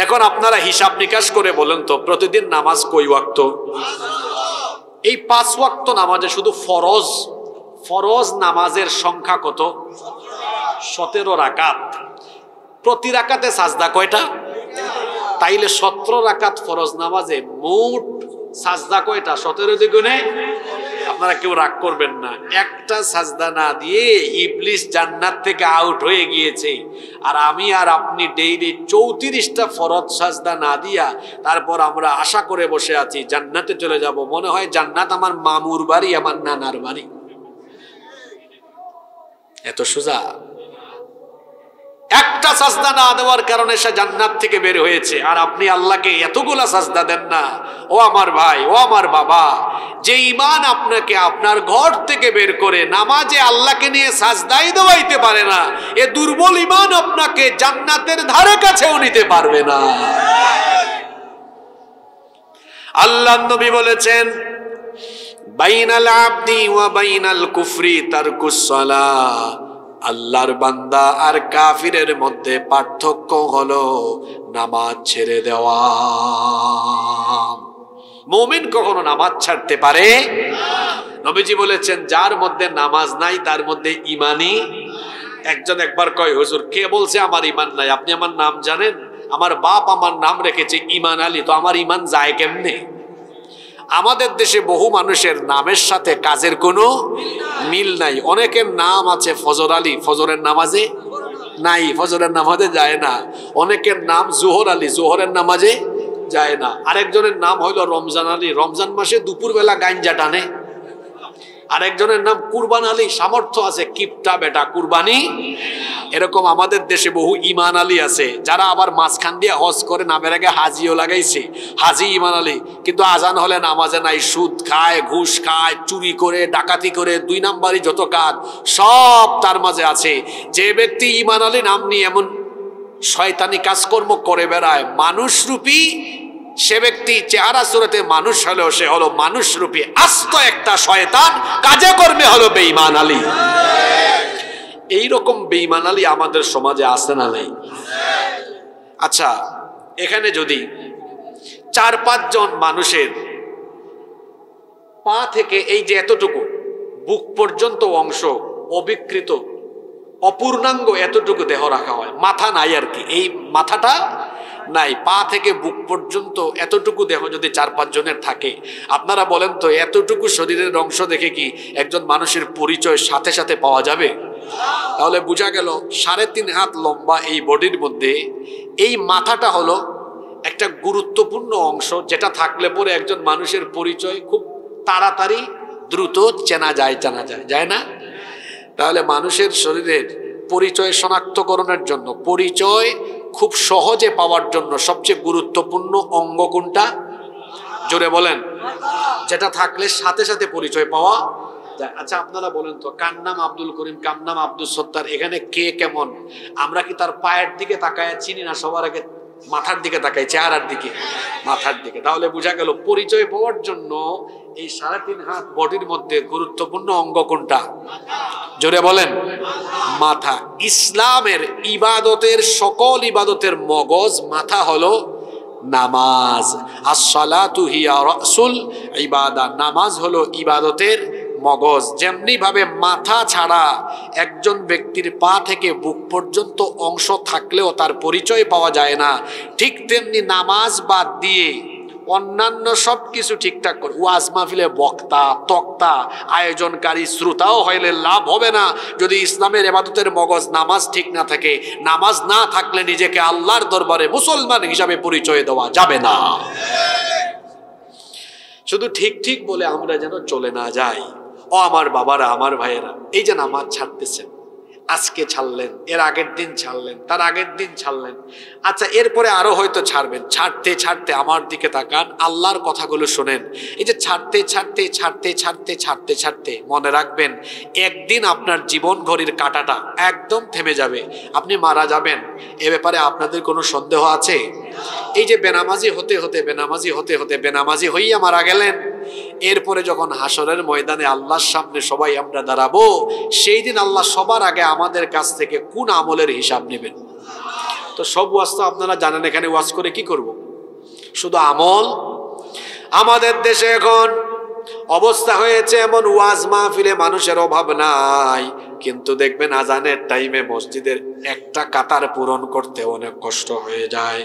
এখন আপনারা হিসাব নিকাশ করে বলেন তো, প্রতিদিন নামাজ কয় ওয়াক্ত? এই 5 ওয়াক্ত নামাজে শুধু ফরজ নামাজের সংখ্যা কত? 17 রাকাত। প্রতি রাকাতে সাজদা কয়টা? তাইলে 17 রাকাত ফরজ নামাজে মোট সাজদা কয়টা? 17 দ্বিগুণে। আপনারা কেউ রাগ করবেন না, একটা সাজদা না দিয়ে ইবলিস জান্নাত থেকে আউট হয়ে গিয়েছে, আর আমি আর আপনি ডেইলি 34টা ফরজ সাজদা না দিয়া তারপর আমরা আশা করে বসে আছি জান্নাতে চলে যাব। মনে হয় জান্নাত আমার মামুর বাড়ি, আমার নানার বাড়ি। এত সোজা? একটা সাজদা না দেওয়ার কারণে সে জান্নাত থেকে বের হয়েছে, আর আপনি আল্লাহকে এতগুলা সাজদা দেন না। ও আমার ভাই, ও আমার বাবা, যে ঈমান আপনাকে আপনার ঘর থেকে বের করে নামাজে আল্লাহকে নিয়ে সাজদাই দেওয়াইতে পারে না, এ দুর্বল ঈমান আপনাকে জান্নাতের ধারে কাছেও নিতে পারবে না। আল্লাহর নবী বলেছেন, বাইনাল আবদি ওয়া বাইনাল কুফরি তারকুস সালাহ। আল্লাহর বান্দা আর কাফিরের মধ্যে পার্থক্য হলো নামাজ ছেড়ে দেওয়া। মুমিন কখনো নামাজ ছাড়তে পারে? নবীজি বলেছেন, যার মধ্যে নামাজ নাই তার মধ্যে ঈমানই। একজন একবার কয়, হুজুর কে বলছে আমার ঈমান নাই? আপনি আমার নাম জানেন? আমার বাপ আমার নাম রেখেছে ঈমান আলী, তো আমার ঈমান যায় কেমনে? আমাদের দেশে বহু মানুষের নামের সাথে কাজের কোনো মিল নাই। অনেকের নাম আছে ফজর আলী, ফজরের নামাজে নাই, ফজরের নামাজে যায় না। অনেকের নাম জোহর আলী, জোহরের নামাজে যায় না। আরেকজনের নাম হইল রমজান আলী, রমজান মাসে দুপুরবেলা গাঞ্জা টানে। আরেকজনের নাম কুরবান আলী, সামর্থ্য আছে, কিপটা বেটা কুরবানি। এরকম আমাদের দেশে বহু ইমান আলী আছে, যারা আবার মাঝখান দিয়ে হজ করে, নামের আগে হাজিও লাগাইছে, হাজি ইমান আলী, কিন্তু আজান হলে নামাজে নাই, সুদ খায়, ঘুষ খায়, চুরি করে, ডাকাতি করে, 2 নাম্বারই যত কাজ সব তার মাঝে আছে। যে ব্যক্তি ইমান আলী নাম নিয়ে এমন শয়তানি কাজকর্ম করে বেড়ায়, মানুষরূপী সে ব্যক্তি চেহারা সুরতে মানুষ হলেও সে হলো মানুষরূপী আস্ত একটা শয়তান, কাজে কর্মে হলো বেঈমান আলী। এইরকম বেঈমান আলী আমাদের সমাজে আছে না নাই? আচ্ছা, এখানে যদি 4-5 জন মানুষের পা থেকে এই যে এতটুকু বুক পর্যন্ত অংশ অবিকৃত অপূর্ণাঙ্গ এতটুকু দেহ রাখা হয়, মাথা নাই আর কি, এই মাথাটা নাই, পা থেকে বুক পর্যন্ত এতটুকু দেহ যদি 4-5 জনের থাকে, আপনারা বলেন তো এতটুকু শরীরের অংশ দেখে কি একজন মানুষের পরিচয় সাথে সাথে পাওয়া যাবে? তাহলে বোঝা গেল 3.5 হাত লম্বা এই বডির মধ্যে এই মাথাটা হলো একটা গুরুত্বপূর্ণ অংশ, যেটা থাকলে পরে একজন মানুষের পরিচয় খুব তাড়াতাড়ি দ্রুত চেনা যায় যায় না? তাহলে মানুষের শরীরের পরিচয় শনাক্তকরণের জন্য, পরিচয় খুব সহজে পাওয়ার জন্য সবচেয়ে গুরুত্বপূর্ণ অঙ্গ কোনটা? জোরে বলেন। যেটা থাকলে সাথে সাথে পরিচয় পাওয়া যায়। আচ্ছা, আপনারা বলেন তো, কার নাম আব্দুল করিম, কার নাম আব্দুল সত্তার, এখানে কে কেমন? আমরা কি তার পায়ের দিকে তাকায় চিনি না? সবার আগে মাথার দিকে তাকাই, চেহারার দিকে, মাথার দিকে। তাহলে বোঝা গেল পরিচয় পাওয়ার জন্য এই 3.5 হাত বডির মধ্যে গুরুত্বপূর্ণ অঙ্গ কোনটা? জোরে বলেন, মাথা। ইসলামের ইবাদতের সকল ইবাদতের মগজ মাথা হলো নামাজ। আসসালাতু হিয়া রাসুল ইবাদা, নামাজ হলো ইবাদতের মগজ। যেমনি ভাবে মাথা ছাড়া একজন ব্যক্তির পা থেকে বুক পর্যন্ত অংশ থাকলেও তার পরিচয় পাওয়া যায় না, ঠিক তেমনি নামাজ বাদ দিয়ে অন্যান্য সব কিছু ঠিকঠাক করে ওয়াজ মাহফিলে বক্তা, তক্তা, আয়োজনকারী, শ্রোতাও হইলে লাভ হবে না যদি ইসলামের ইবাদতের মগজ নামাজ ঠিক না থাকে। নামাজ না থাকলে নিজেকে আল্লাহর দরবারে মুসলমান হিসাবে পরিচয় দেওয়া যাবে না। শুধু ঠিক ঠিক বলে আমরা যেন চলে না যাই। ও আমার বাবারা, আমার ভাইয়েরা, এই যে নামাজ ছাড়তেছেন, আজকে ছাড়লেন, এর আগের দিন ছাড়লেন, তার আগের দিন ছাড়লেন, আচ্ছা এরপরে আরো হয়তো ছাড়বেন। ছাড়তে ছাড়তে আমার দিকে তাকান, আল্লাহর কথাগুলো শোনেন। এই যে ছাড়তে ছাড়তে ছাড়তে ছাড়তে ছাড়তে ছাড়তে মনে রাখবেন, একদিন আপনার জীবন ঘড়ির কাঁটাটা একদম থেমে যাবে, আপনি মারা যাবেন। এ ব্যাপারে আপনাদের কোনো সন্দেহ আছে? এই যে বেনামাজি হতে হতে বেনামাজি হতে হতে বেনামাজি হইয়া মারা গেলেন, এরপরে যখন হাসরের ময়দানে আল্লাহর সামনে সবাই আমরা দাঁড়াবো, সেই দিন আল্লাহ সবার আগে আমাদের কাছ থেকে কোন আমলের হিসাব নেবেন? তো সব ওয়াজ তো আপনারা জানেন, এখানে ওয়াজ করে কি করব? শুধু আমল। আমাদের দেশে এখন অবস্থা হয়েছে এমন, ওয়াজ মাহফিলে মানুষের অভাব নাই, কিন্তু দেখবেন আজানের টাইমে মসজিদের একটা কাতার পূরণ করতে অনেক কষ্ট হয়ে যায়।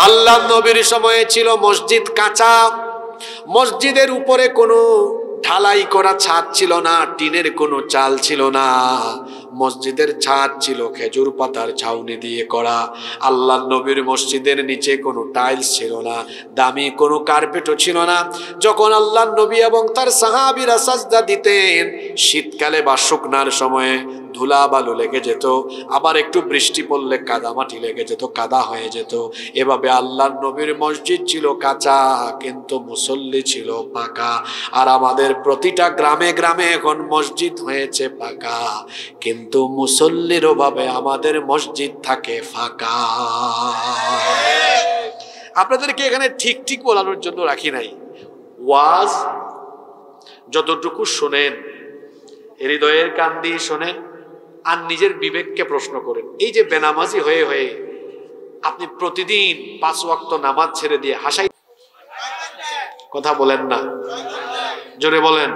আল্লাহ নবীর সময়ে ছিল মসজিদ কাঁচা, মসজিদের উপরে কোনো ঢালাই করা ছাদ ছিল না, টিনের কোনো চাল ছিল না, মসজিদের ছাদ ছিল খেজুর পাতার ছাউনি দিয়ে করা। আল্লাহ নবীর মসজিদের নিচে কোনো টাইলস ছিল না, দামি কোনো কার্পেটও ছিল না। যখন আল্লাহ নবী এবং তার সাহাবীরা সাজদা দিতেন, শীতকালে বা শুকনার সময়ে ধুলা বালু লেগে যেত, আবার একটু বৃষ্টি পড়লে কাদামাটি লেগে যেত, কাদা হয়ে যেত। এভাবে আল্লাহ নবীর মসজিদ ছিল কাঁচা, কিন্তু মুসল্লি ছিল পাকা। আর আমাদের প্রতিটা গ্রামে গ্রামে এখন মসজিদ হয়েছে পাকা, কিন্তু মুসল্লির অভাবে আমাদের মসজিদ থাকে ফাঁকা। আপনাদেরকে এখানে ঠিক ঠিক বলানোর জন্য রাখি নাই। ওয়াজ যতটুকু শোনেন হৃদয়ের কান দিয়ে শোনেন, আর নিজের বিবেককে প্রশ্ন করেন। এই যে বেনামাজি হয়ে হয়ে আপনি প্রতিদিন 5 ওয়াক্ত নামাজ ছেড়ে দিয়ে হাসাই, কথা বলেন না, জোরে বলেন,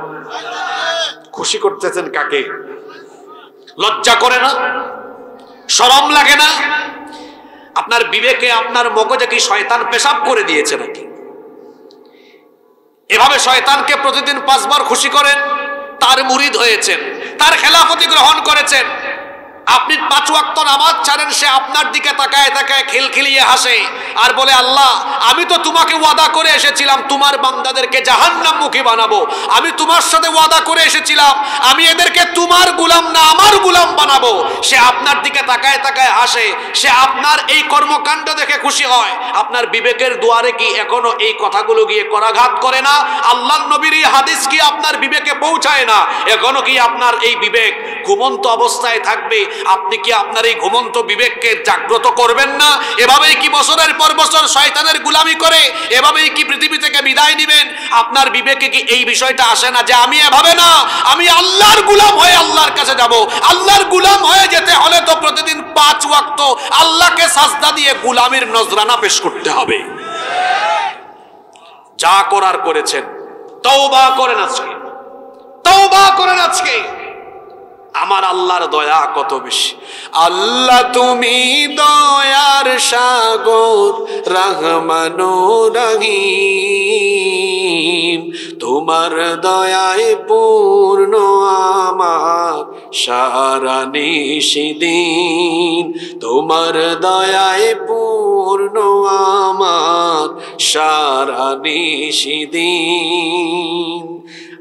খুশি করতেছেন কাকে? লজ্জা করে না? শরম লাগে না? আপনার বিবেকে, আপনার মগজে কি শয়তান পেশাব করে দিয়েছে নাকি? এভাবে শয়তানকে প্রতিদিন 5 বার খুশি করেন, তার মুরিদ হয়েছেন, তার খেলাফতি গ্রহণ করেছেন। আপনি 5 ওয়াক্ত নামাজ ছাড়েন, সে আপনার দিকে তাকায় তাকায় খিলখিলিয়ে হাসে আর বলে, আল্লাহ আমি তো তোমাকে ওয়াদা করে এসেছিলাম তোমার বান্দাদেরকে জাহান্নামমুখী বানাবো, আমি তোমার সাথে ওয়াদা করে এসেছিলাম আমি এদেরকে তোমার গোলাম না আমার গোলাম বানাবো। সে আপনার দিকে তাকায় তাকায় হাসে, সে আপনার এই কর্মকাণ্ড দেখে খুশি হয়। আপনার বিবেকের দুয়ারে কি এখনো এই কথাগুলো গিয়ে করাঘাত করে না? আল্লাহর নবীর এই হাদিস কি আপনার বিবেকে পৌঁছায় না? এখনো কি আপনার এই বিবেক ঘুমন্ত অবস্থায় থাকবে? আপনি কি আপনার এই ঘুমন্ত বিবেককে জাগ্রত করবেন না? এভাবেই কি বছরের পর বছর শয়তানের গোলামি করে এভাবেই কি পৃথিবী থেকে বিদায় নেবেন? আপনার বিবেকে কি এই বিষয়টা আসে না যে আমি এভাবে না, আমি আল্লাহর গোলাম হয়ে আল্লাহর কাছে যাব? আল্লাহর গোলাম হয়ে যেতে হলে তো প্রতিদিন 5 ওয়াক্ত আল্লাহকে সাজদা দিয়ে গোলামির নজরানা পেশ করতে হবে। যা করার করেছেন, তওবা করেন আজকে, তওবা করেন আজকে। আমার আল্লাহর দয়া কত বেশি। আল্লাহ তুমি দয়ার সাগর, রহমানো রহিম, তোমার দয়ায় পূর্ণ আমার সারা নিশিদিন, তোমার দয়ায় পূর্ণ আমার সারা নিশিদিন।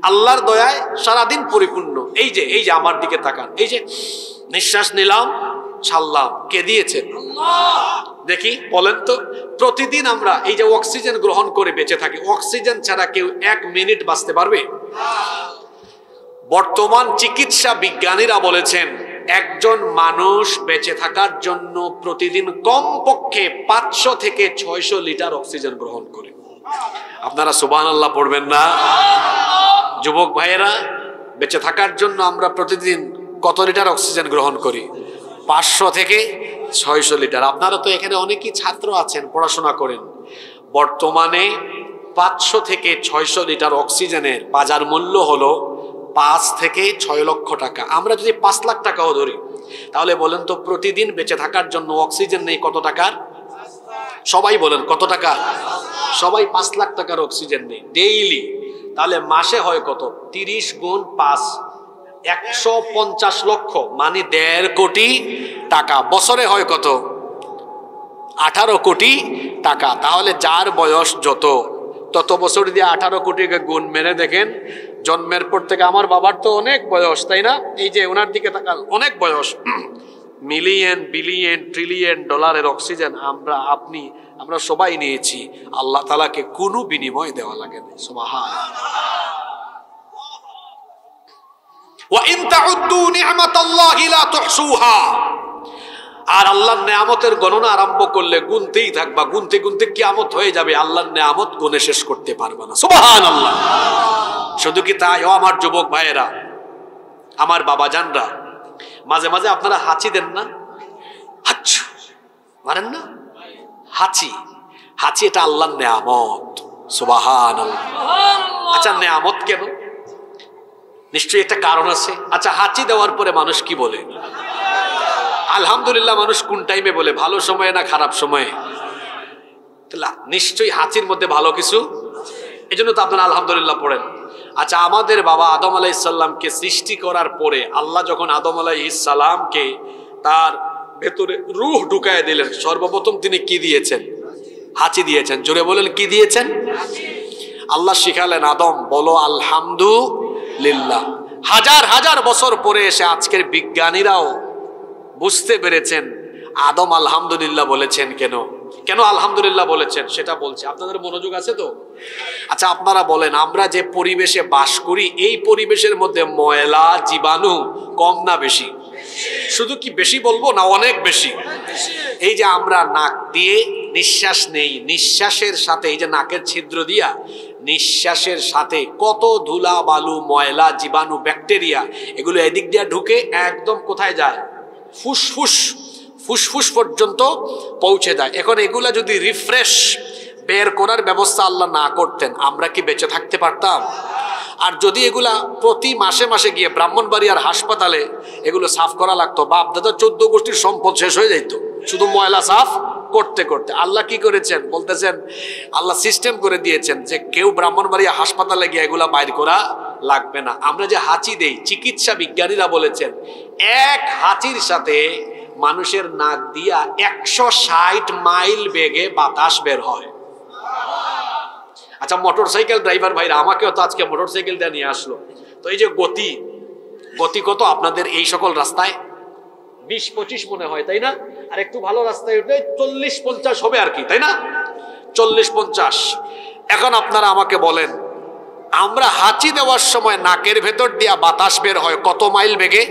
আল্লাহর দয়ায় সারাদিন পরিপূর্ণ। এই যে আমার দিকে তাকান, এই যে নিঃশ্বাস নিলাম ছাড়লাম, কে দিয়েছেন? দেখি বলেন তো, প্রতিদিন আমরা এই যে অক্সিজেন গ্রহণ করে বেঁচে থাকি, অক্সিজেন ছাড়া কেউ 1 মিনিট বাঁচতে পারবে? বর্তমান চিকিৎসা বিজ্ঞানীরা বলেছেন একজন মানুষ বেঁচে থাকার জন্য প্রতিদিন কমপক্ষে 500 থেকে 600 লিটার অক্সিজেন গ্রহণ করে। আপনারা সুবহানাল্লাহ পড়বেন না? যুবক ভাইয়েরা, বেঁচে থাকার জন্য আমরা প্রতিদিন কত লিটার অক্সিজেন গ্রহণ করি? 500 থেকে 600 লিটার। আপনারা তো এখানে অনেকেই ছাত্র আছেন, পড়াশোনা করেন। বর্তমানে 500 থেকে 600 লিটার অক্সিজেনের বাজার মূল্য হলো 5 থেকে 6 লক্ষ টাকা। আমরা যদি 5 লাখ টাকাও ধরি, তাহলে বলেন তো প্রতিদিন বেঁচে থাকার জন্য অক্সিজেন নেই কত টাকার? সবাই বলেন কত টাকা? সবাই 5 লাখ টাকার অক্সিজেন নেই ডেইলি। তাহলে মাসে হয় কত? 30 গুণ 5, 150 লক্ষ, মানে 1.5 কোটি টাকা। বছরে হয় কত? 18 কোটি টাকা। তাহলে যার বয়স যত, তত বছর দিয়ে 18 কোটিকে গুণ মেরে দেখেন। জন্মের পর থেকে, আমার বাবার তো অনেক বয়স, তাই না? এই যে ওনার দিকে তাকাল, অনেক বয়স। মিলিয়ন বিলিয়ন ট্রিলিয়ন ডলারের অক্সিজেন আমরা সবাই নিয়েছি। আল্লাহ তাআলাকে কোনো বিনিময় দেওয়া লাগে না। সুবহানাল্লাহ। ওয়া ইন তাউদ্দু নি'মাতাল্লাহি লা তুহসুহা। আর আল্লাহর নেয়ামতের গণনা আরম্ভ করলে গুনতেই থাকবা, গুনতে গুনতে কিয়ামত হয়ে যাবে, আল্লাহর নেয়ামত গুনে শেষ করতে পারবা না। সুবহানাল্লাহ। শুধু কি তাই? ও আমার যুবক ভাইয়েরা, আমার বাবাজানরা, মাঝে মাঝে আপনারা হাঁচি দেন না? হাঁচু মারেন না? হাঁচি এটা আল্লাহর নেয়ামত। সুবহানাল্লাহ। আচ্ছা, নেয়ামত কেন? নিশ্চয়ই একটা কারণ আছে। আচ্ছা, হাঁচি দেওয়ার পরে মানুষ কি বলে? আলহামদুলিল্লাহ। মানুষ কোন টাইমে বলে? ভালো সময়ে না খারাপ সময়ে? নিশ্চয়ই হাঁচির মধ্যে ভালো কিছু, এই জন্য তো আপনারা আলহামদুলিল্লাহ পড়েন। আচ্ছা, আমাদের বাবা আদম আলাইহিস সালামকে সৃষ্টি করার পরে আল্লাহ যখন আদম আলাইহিস সালামকে তার ভেতরে রূহ ঢুকায় দিলেন, সর্বপ্রথম তিনি কি দিয়েছেন? হাঁচি দিয়েছেন। জোরে বলেন, কি দিয়েছেন? আল্লাহ শিখালেন, আদম বলো আলহামদুলিল্লাহ। হাজার হাজার বছর পরে এসে আজকের বিজ্ঞানীরাও বুঝতে পেরেছেন আদম আলহামদুলিল্লাহ বলেছেন কেন আলহামদুলিল্লাহ বলেছেন সেটা বলছে। আপনাদের মনোযোগ আছে তো? আচ্ছা, আপনারা বলেন, আমরা যে পরিবেশে বাস করি, এই পরিবেশের মধ্যে ময়লা জীবাণু কম না বেশি? শুধু কি বেশি বলবো না অনেক বেশি? এই যে আমরা নাক দিয়ে নিঃশ্বাস নেই, নিঃশ্বাসের সাথে এই যে নাকের ছিদ্র দিয়া নিঃশ্বাসের সাথে কত ধুলা বালু ময়লা জীবাণু ব্যাকটেরিয়া এগুলো এদিক দিয়ে ঢুকে একদম কোথায় যায়? ফুসফুস পর্যন্ত পৌঁছে যায়। এখন এগুলা যদি রিফ্রেশ বের করার ব্যবস্থা আল্লাহ না করতেন, আমরা কি বেঁচে থাকতে পারতাম? আর যদি এগুলা প্রতি মাসে মাসে গিয়ে ব্রাহ্মণবাড়িয়ার হাসপাতালে এগুলো সাফ করা লাগতো, বাপ দাদা 14 গোষ্ঠীর সম্পদ শেষ হয়ে যাইতো শুধু ময়লা সাফ করতে করতে আল্লাহ কি করেছেন বলতেছেন, আল্লাহ সিস্টেম করে দিয়েছেন যে কেউ ব্রাহ্মণবাড়িয়া হাসপাতালে গিয়ে এগুলা বাইর করা লাগবে না। আমরা যে হাঁচি দেই, চিকিৎসা বিজ্ঞানীরা বলেছেন এক হাঁচির সাথে মানুষের নাক দিয়া 160 মাইল বেগে বাতাস বের হয়। আচ্ছা, মোটরসাইকেল ড্রাইভার ভাইরা আমাকেও তো আজকে মোটরসাইকেল দিয়ে নিয়ে আসলো, তো এই যে গতি কত আপনাদের এই সকল রাস্তায়? 20-25 মনে হয়, তাই না? আর একটু ভালো রাস্তায় উঠলে 40-50 হবে আর কি, তাই না? 40-50। এখন আপনারা আমাকে বলেন, আমরা হাঁচি দেওয়ার সময় নাকের ভেতর দিয়া বাতাস বের হয় কত মাইল বেগে?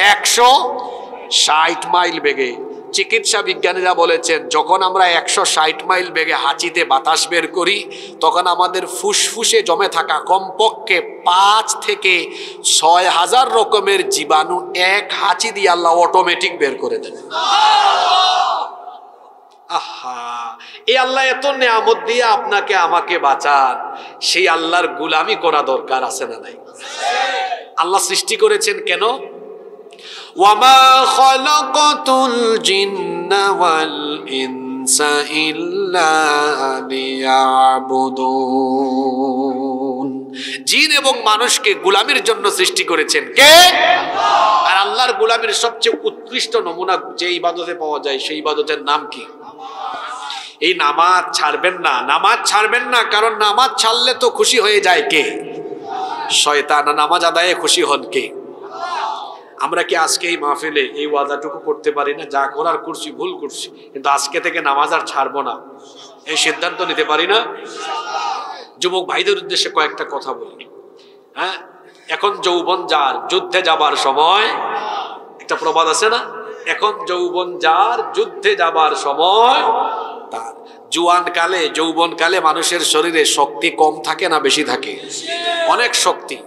160 মাইল বেগে। চিকিৎসা বিজ্ঞানীরা বলেছেন যখন আমরা 160 মাইল বেগে হাঁচিতে বাতাস বের করি, তখন আমাদের ফুসফুসে জমে থাকা কমপক্ষে 5 থেকে 6,000 রকমের জীবাণু এক হাঁচি দিয়ে আল্লাহ অটোমেটিক বের করে দেন। আহা, এই আল্লাহ এত নেয়ামত দিয়ে আপনাকে আমাকে বাঁচান, সেই আল্লাহর গোলামি করা দরকার আছে না নাই? আল্লাহ সৃষ্টি করেছেন কেন? ওয়ামা খালাকাতুল জিন্না ওয়াল ইনসা ইল্লা লিয়াবুদুন। জিন এবং মানুষকে গোলামির জন্য সৃষ্টি করেছেন কে? আর আল্লাহর গোলামির সবচেয়ে উৎকৃষ্ট নমুনা যে ইবাদতে পাওয়া যায়, সেই ইবাদতের নাম কি? এই নামাজ ছাড়বেন না, নামাজ ছাড়বেন না, কারণ নামাজ ছাড়লে তো খুশি হয়ে যায় কে? শয়তান। নামাজ আদায়ে খুশি হন কে? আমরা কি আজকে এই মাহফিলে এই ওয়াদাটুকু করতে পারি না, যা করার করছি ভুল করছি, কিন্তু আজকে থেকে নামাজ আর ছাড়বো না, এই সিদ্ধান্ত নিতে পারি না? যুবক ভাইদের উদ্দেশ্যে কয়েকটা কথা বলি। হ্যাঁ, এখন যৌবন যার, যুদ্ধে যাবার সময়, একটা প্রবাদ আছে না, এখন যৌবন যার, যুদ্ধে যাবার সময় তার। জুয়ান কালে, যৌবন কালে মানুষের শরীরে শক্তি কম থাকে না বেশি থাকে? অনেক শক্তি।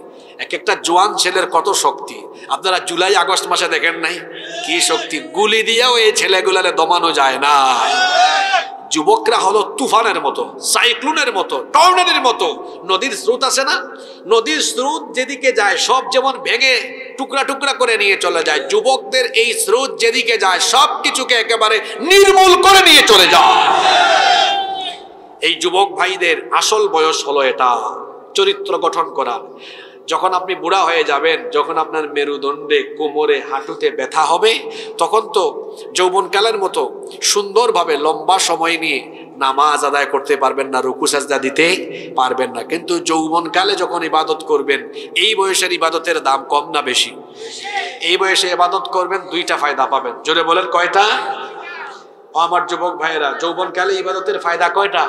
এক একটা জোয়ান ছেলের কত শক্তি আপনারা জুলাই আগস্ট মাসে দেখেন নাই? কি শক্তি! গুলি দিয়েও এই ছেলেগুলারে দমানো যায় না। যুবকরা হলো তুফানের মতো, সাইক্লোনের মতো, টর্নেডোর মতো। নদীর স্রোত আছে না, নদীর স্রোত যেদিকে যায় সব যেমন ভেঙে টুকরা টুকরা করে নিয়ে চলে যায়, যুবকদের এই স্রোত যেদিকে যায় সব কিছুকে একেবারে নির্মূল করে নিয়ে চলে যায়। এই যুবক ভাইদের আসল বয়স হলো এটা, চরিত্র গঠন করা। যখন আপনি বুড়া হয়ে যাবেন, যখন আপনার মেরুদণ্ডে, কোমরে, হাঁটুতে ব্যথা হবে, তখন তো যৌবনকালের মতো সুন্দরভাবে লম্বা সময় নিয়ে নামাজ আদায় করতে পারবেন না, রুকু সাজদা দিতে পারবেন না। কিন্তু যৌবনকালে যখন ইবাদত করবেন, এই বয়সের ইবাদতের দাম কম না বেশি? এই বয়সে ইবাদত করবেন, দুইটা ফায়দা পাবেন। জোরে বলেন কয়টা? আমার যুবক ভাইয়েরা, যৌবনকালে ইবাদতের ফায়দা কয়টা?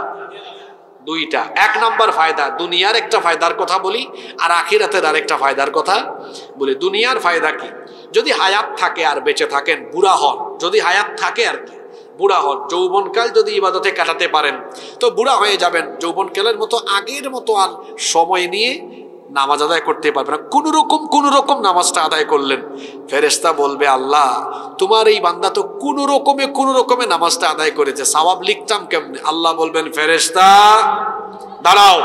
দুইটা। এক নম্বর ফায়দা, দুনিয়ার একটা ফায়দার কথা বলি, আর আখিরাতের আরেকটা ফায়দার কথা বলি। দুনিয়ার ফায়দা কি? যদি হায়াত থাকে আর বেঁচে থাকেন, বুড়া হন, যদি হায়াত থাকে আর কি, বুড়া হন, যৌবনকাল যদি ইবাদতে কাটাতে পারেন তো বুড়া হয়ে যাবেন, যৌবনকালের মতো আগের মতো আর সময় নিয়ে নামাজ আদায় করতে পারবে না। কোন রকম নামাজটা আদায় করলেন, ফেরেশতা বলবে আল্লাহ তোমার এই বান্দা তো কোন রকমে নামাজটা আদায় করেছে, সওয়াব লিখতাম কেমনে? আল্লাহ বলবেন ফেরেশতা দাঁড়াও,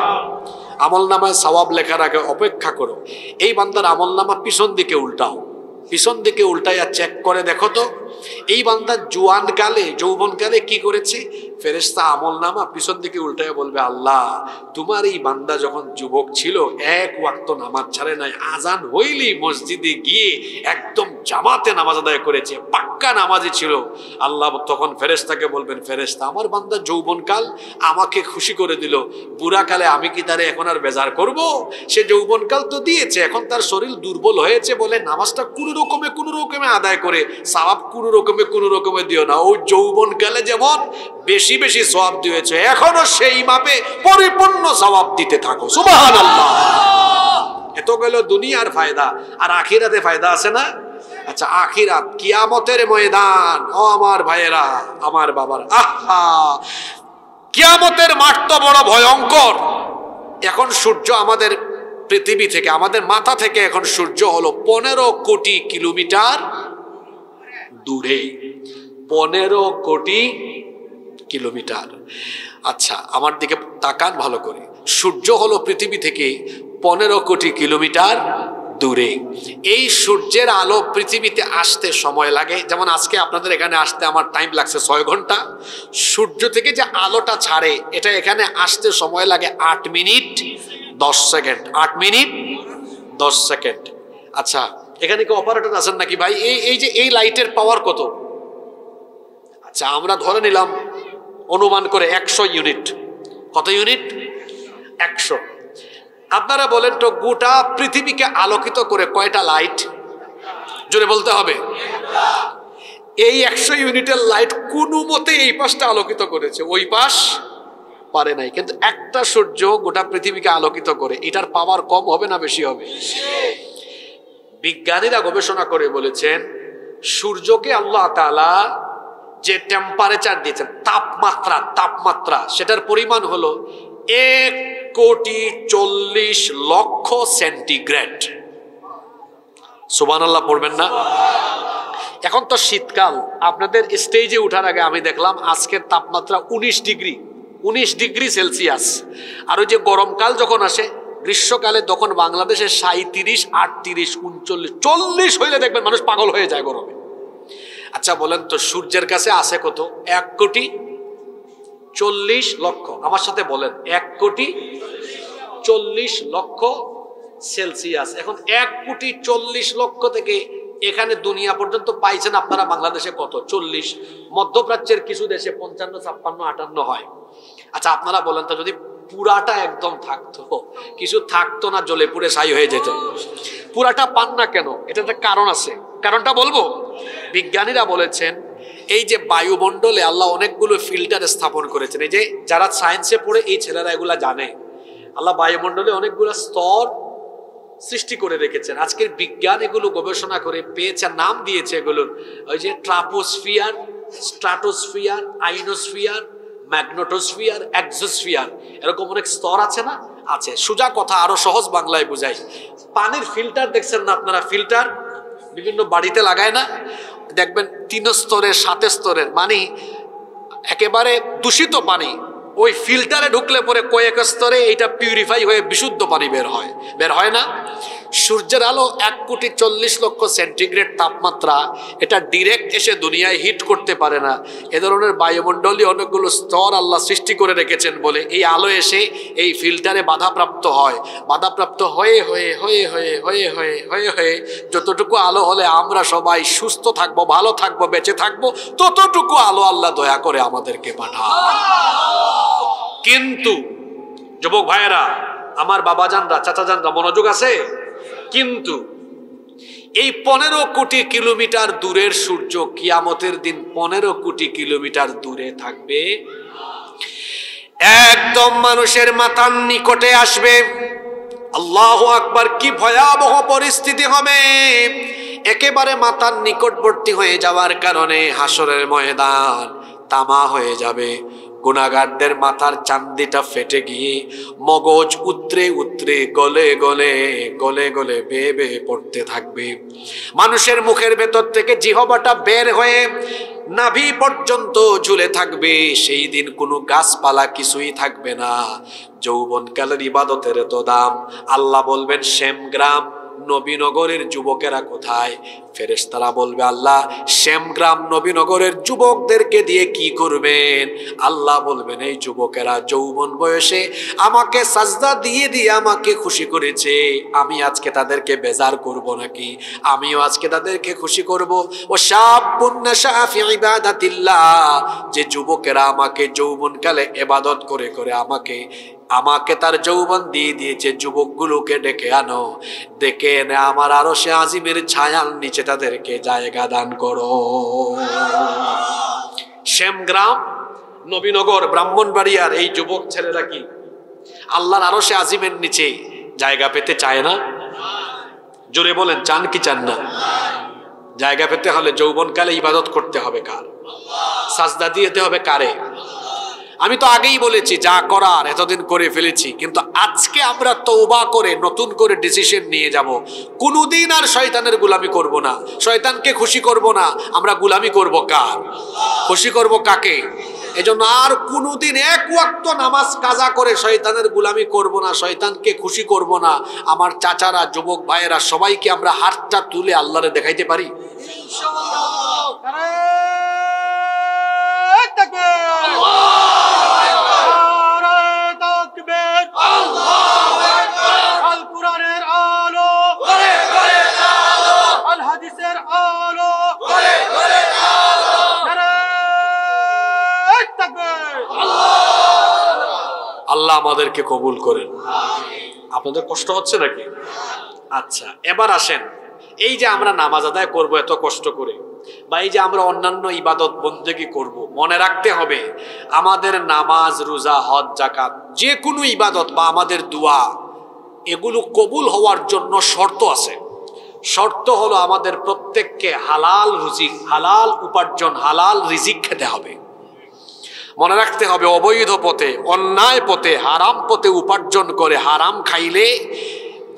আমলনামায় সওয়াব লেখার আগে অপেক্ষা করো, এই বান্দার আমলনামা পিছন দিকে উল্টাও, পিছন দিকে উল্টাইয়া চেক করে দেখো তো এই বান্দা জোয়ান কালে, যৌবনকালে কি করেছে। ফেরেশতা আমলনামা পিছন দিকে উল্টাইয়া বলবে আল্লাহ তোমার এই বান্দা যখন যুবক ছিল এক ওয়াক্ত নামাজ ছাড়ে নাই, আজান হইলেই মসজিদে গিয়ে একদম জামাতে নামাজ আদায় করেছে, পাক্কা নামাজি ছিল। আল্লাহ তখন ফেরেশতাকে বলবেন ফেরেশতা আমার বান্দা যৌবনকাল আমাকে খুশি করে দিল, বুড়াকালে আমি কি তারে এখন আর বেজার করব? সে যৌবনকাল তো দিয়েছে, এখন তার শরীর দুর্বল হয়েছে বলে নামাজটা কোনো রকমে আদায় করে সওয়াব কোনো রকমে দিও না। ও যৌবনকালে যেমন বেশি বেশি সওয়াব দিয়েছে, এখনো সেই মাপে পরিপূর্ণ সওয়াব দিতে থাকো। সুবহানাল্লাহ। এত গেল দুনিয়ার ফায়দা, আর আখিরাতে ফায়দা আছে না? আচ্ছা, আখিরাত কিয়ামতের ময়দান। ও আমার ভাইয়েরা, আমার বাবার, আহা কিয়ামতের মাঠ তো বড় ভয়ঙ্কর। এখন সূর্য আমাদের পৃথিবী থেকে, আমাদের মাথা থেকে এখন সূর্য হলো 15 কোটি কিলোমিটার দূরে। 15 কোটি কিলোমিটার। আচ্ছা আমার দিকে তাকান ভালো করে, সূর্য হলো পৃথিবী থেকে 15 কোটি কিলোমিটার দূরে। এই সূর্যের আলো পৃথিবীতে আসতে সময় লাগে, যেমন আজকে আপনাদের এখানে আসতে আমার টাইম লাগছে 6 ঘন্টা। সূর্য থেকে যে আলোটা ছাড়ে এটা এখানে আসতে সময় লাগে 8 মিনিট 10 সেকেন্ড। 8 minute 10 second. আচ্ছা, এখানে কি অপারেটর আছেন নাকি ভাই? এই যে এই লাইটের পাওয়ার কত? আচ্ছা, আমরা ধরে নিলাম অনুমান করে 100 ইউনিট। কত ইউনিট? 100। আপনারা বলেন তো গোটা পৃথিবীকে আলোকিত করে কয়টা লাইট? জোরে বলতে হবে। এই 100 ইউনিটের লাইট কোনো মতে এই পাশটা আলোকিত করেছে, ওই পাশ পারে নাই। কিন্তু একটা সূর্য গোটা পৃথিবীকে আলোকিত করে, এটার পাওয়ার কম হবে না বেশি হবে? বিজ্ঞানীরা গবেষণা করে বলেছেন সূর্যকে আল্লাহ তাআলা যে টেম্পারেচার দিয়েছেন, তাপমাত্রা সেটার পরিমাণ হলো 1,40,00,000 সেন্টিগ্রেড। সুবহানাল্লাহ পড়বেন না? এখন তো শীতকাল, আপনাদের স্টেজে ওঠার আগে আমি দেখলাম আজকের তাপমাত্রা 19 ডিগ্রি সেলসিয়াস। আর ওই যে গরমকাল যখন আসে গ্রীষ্মকালে, তখন বাংলাদেশে 37, 38, 39, 40 হইলে দেখবেন মানুষ পাগল হয়ে যায় গরমে। আচ্ছা বলেন তো সূর্যের কাছে আছে কত? 1,40,00,000। আমার সাথে বলেন 1,40,00,000 সেলসিয়াস। এখন 1,40,00,000 থেকে এখানে দুনিয়া পর্যন্ত পাইছেন আপনারা বাংলাদেশে কত? 40। মধ্যপ্রাচ্যের কিছু দেশে 55, 56, 58 হয়। আচ্ছা আপনারা বলেন তো যদি পুরাটা একদম থাকতো, কিছু থাকতো না, জ্বলে পুড়ে ছাই হয়ে যেত। পুরাটা পান না কেন? এটা একটা কারণ আছে, কারণটা বলবো। বিজ্ঞানীরা বলেছেন এই যে বায়ুমণ্ডলে আল্লাহ অনেকগুলো ফিল্টার স্থাপন করেছেন। এই যে যারা সায়েন্সে পড়ে এই ছেলেরা এগুলা জানে, আল্লাহ বায়ুমণ্ডলে অনেকগুলো স্তর সৃষ্টি করে রেখেছেন। আজকের বিজ্ঞান এগুলো গবেষণা করে পেয়েছে, নাম দিয়েছে এগুলোর। ওই যে ট্রাপোস্ফিয়ার, স্ট্রাটোস্ফিয়ার, আইনোস্ফিয়ার, ম্যাগনেটোস্ফিয়ার, এক্সোস্ফিয়ার, এরকম অনেক স্তর আছে না? আছে। সোজা কথা আরো সহজ বাংলায় বুঝাই, পানির ফিল্টার দেখছেন না আপনারা? ফিল্টার বিভিন্ন বাড়িতে লাগায় না? দেখবেন 3 স্তরের 7 স্তরের, মানে একেবারে দূষিত পানি ওই ফিল্টারে ঢুকলে পরে কয়েক স্তরে এটা পিউরিফাই হয়ে বিশুদ্ধ পানি বের হয় না? সূর্যের আলো 1,40,00,000 সেন্টিগ্রেড তাপমাত্রা, এটা ডিরেক্ট এসে দুনিয়ায় হিট করতে পারে না। এ ধরনের বায়ুমণ্ডলীয় অনেকগুলো স্তর আল্লাহ সৃষ্টি করে রেখেছেন বলে এই আলো এসে এই ফিল্টারে বাধাপ্রাপ্ত হয়। বাধাপ্রাপ্ত হয়ে হয়ে হয়ে হয়ে হয়ে হয়ে হয়ে হয়ে যতটুকু আলো হলে আমরা সবাই সুস্থ থাকবো, ভালো থাকবো, বেঁচে থাকবো, ততটুকু আলো আল্লাহ দয়া করে আমাদেরকে পাঠায়। কিন্তু যুবক ভাইয়েরা, আমার বাবাজানরা, চাচাজানরা, মনোযোগ আছে? কিন্তু এই 15 কোটি কিলোমিটার দূরের সূর্য কিয়ামতের দিন 15 কোটি কিলোমিটার দূরে থাকবে, একদম মানুষের মাথার নিকটে আসবে। আল্লাহু আকবার! কি ভয়াবহ পরিস্থিতি হবে! একেবারে মাথার নিকটবর্তী হয়ে যাওয়ার কারণে হাসরের ময়দান তামা হয়ে যাবে। গুনাহগারদের মাথার চান্দিটা ফেটে গিয়ে মগজ উতরে উতরে গলে গলে গলে গলে বেয়ে বেয়ে পড়তে থাকবে। মানুষের মুখের ভেতর থেকে জিহ্বাটা বের হয়ে নাভি পর্যন্ত ঝুলে থাকবে। সেই দিন কোনো গাছপালা কিছুই থাকবে না। যৌবনকালের ইবাদতের তো দাম। আল্লাহ বলবেন শ্যামগ্রাম নবীনগরের যুবকেরা কোথায়? ফেরেশতারা বলবে আল্লাহ শ্যামগ্রাম নবীনগরের যুবকদেরকে দিয়ে কি করবেন? আল্লাহ বলবেন এই যুবকেরা যৌবন বয়সে আমাকে সাজদা দিয়ে দিয়ে আমাকে খুশি করেছে, আমি আজকে তাদেরকে বেজার করব নাকি? আমিও আজকে তাদেরকে খুশি করব। ও শাবুন নাশা ফি ইবাদাতিল্লাহ, যে যুবকেরা আমাকে যৌবনকালে ইবাদত করে করে আমাকে তার যৌবন দিয়ে দিয়েছে, যুবকগুলোকে ডেকে আনো, ডেকে এনে আমার আরশে আজিমের ছায়ার নিচে তাদেরকে জায়গা দান করো। শ্যামগ্রাম নবীনগর ব্রাহ্মণবাড়িয়ার এই যুবক ছেলেরা কি আল্লাহর আরশে আজিমের নিচে জায়গা পেতে চায় না? জোরে বলেন, চান কি চান না? জায়গা পেতে হলে যৌবনকালে ইবাদত করতে হবে কার? সাজদা দিতে হবে কারে? আমি তো আগেই বলেছি যা করার এতদিন করে ফেলেছি, কিন্তু আজকে আমরা তওবা করে নতুন করে ডিসিশন নিয়ে যাব। কোনোদিন আর শয়তানের গোলামি করব না, শয়তানকে খুশি করব না। আমরা গোলামি করব কার? খুশি করব কাকে? এজন্য আর কোনোদিন এক ওয়াক্ত নামাজ কাজা করে শয়তানের গোলামি করব না, শয়তানকে খুশি করব না। আমার চাচারা, যুবক ভাইয়েরা সবাইকে আমরা হাতটা তুলে আল্লাহরে দেখাইতে পারি আল্লাহ আমাদেরকে কবুল করেন। আপনাদের কষ্ট হচ্ছে নাকি? আচ্ছা, এবার আসেন, এই যে আমরা নামাজ আদায় করব এত কষ্ট করে, বা এই যে আমরা অন্যান্য ইবাদত বন্দেগী করব, মনে রাখতে হবে আমাদের নামাজ, রোজা, হজ, যাকাত, যে কোনো ইবাদত বা আমাদের দোয়া, এগুলো কবুল হওয়ার জন্য শর্ত আছে। শর্ত হলো আমাদের প্রত্যেককে হালাল রুজিক, হালাল উপার্জন, হালাল রিজিক খেতে হবে। মনে রাখতে হবে অবৈধ পথে, অন্যায় পথে, হারাম পথে উপার্জন করে হারাম খাইলে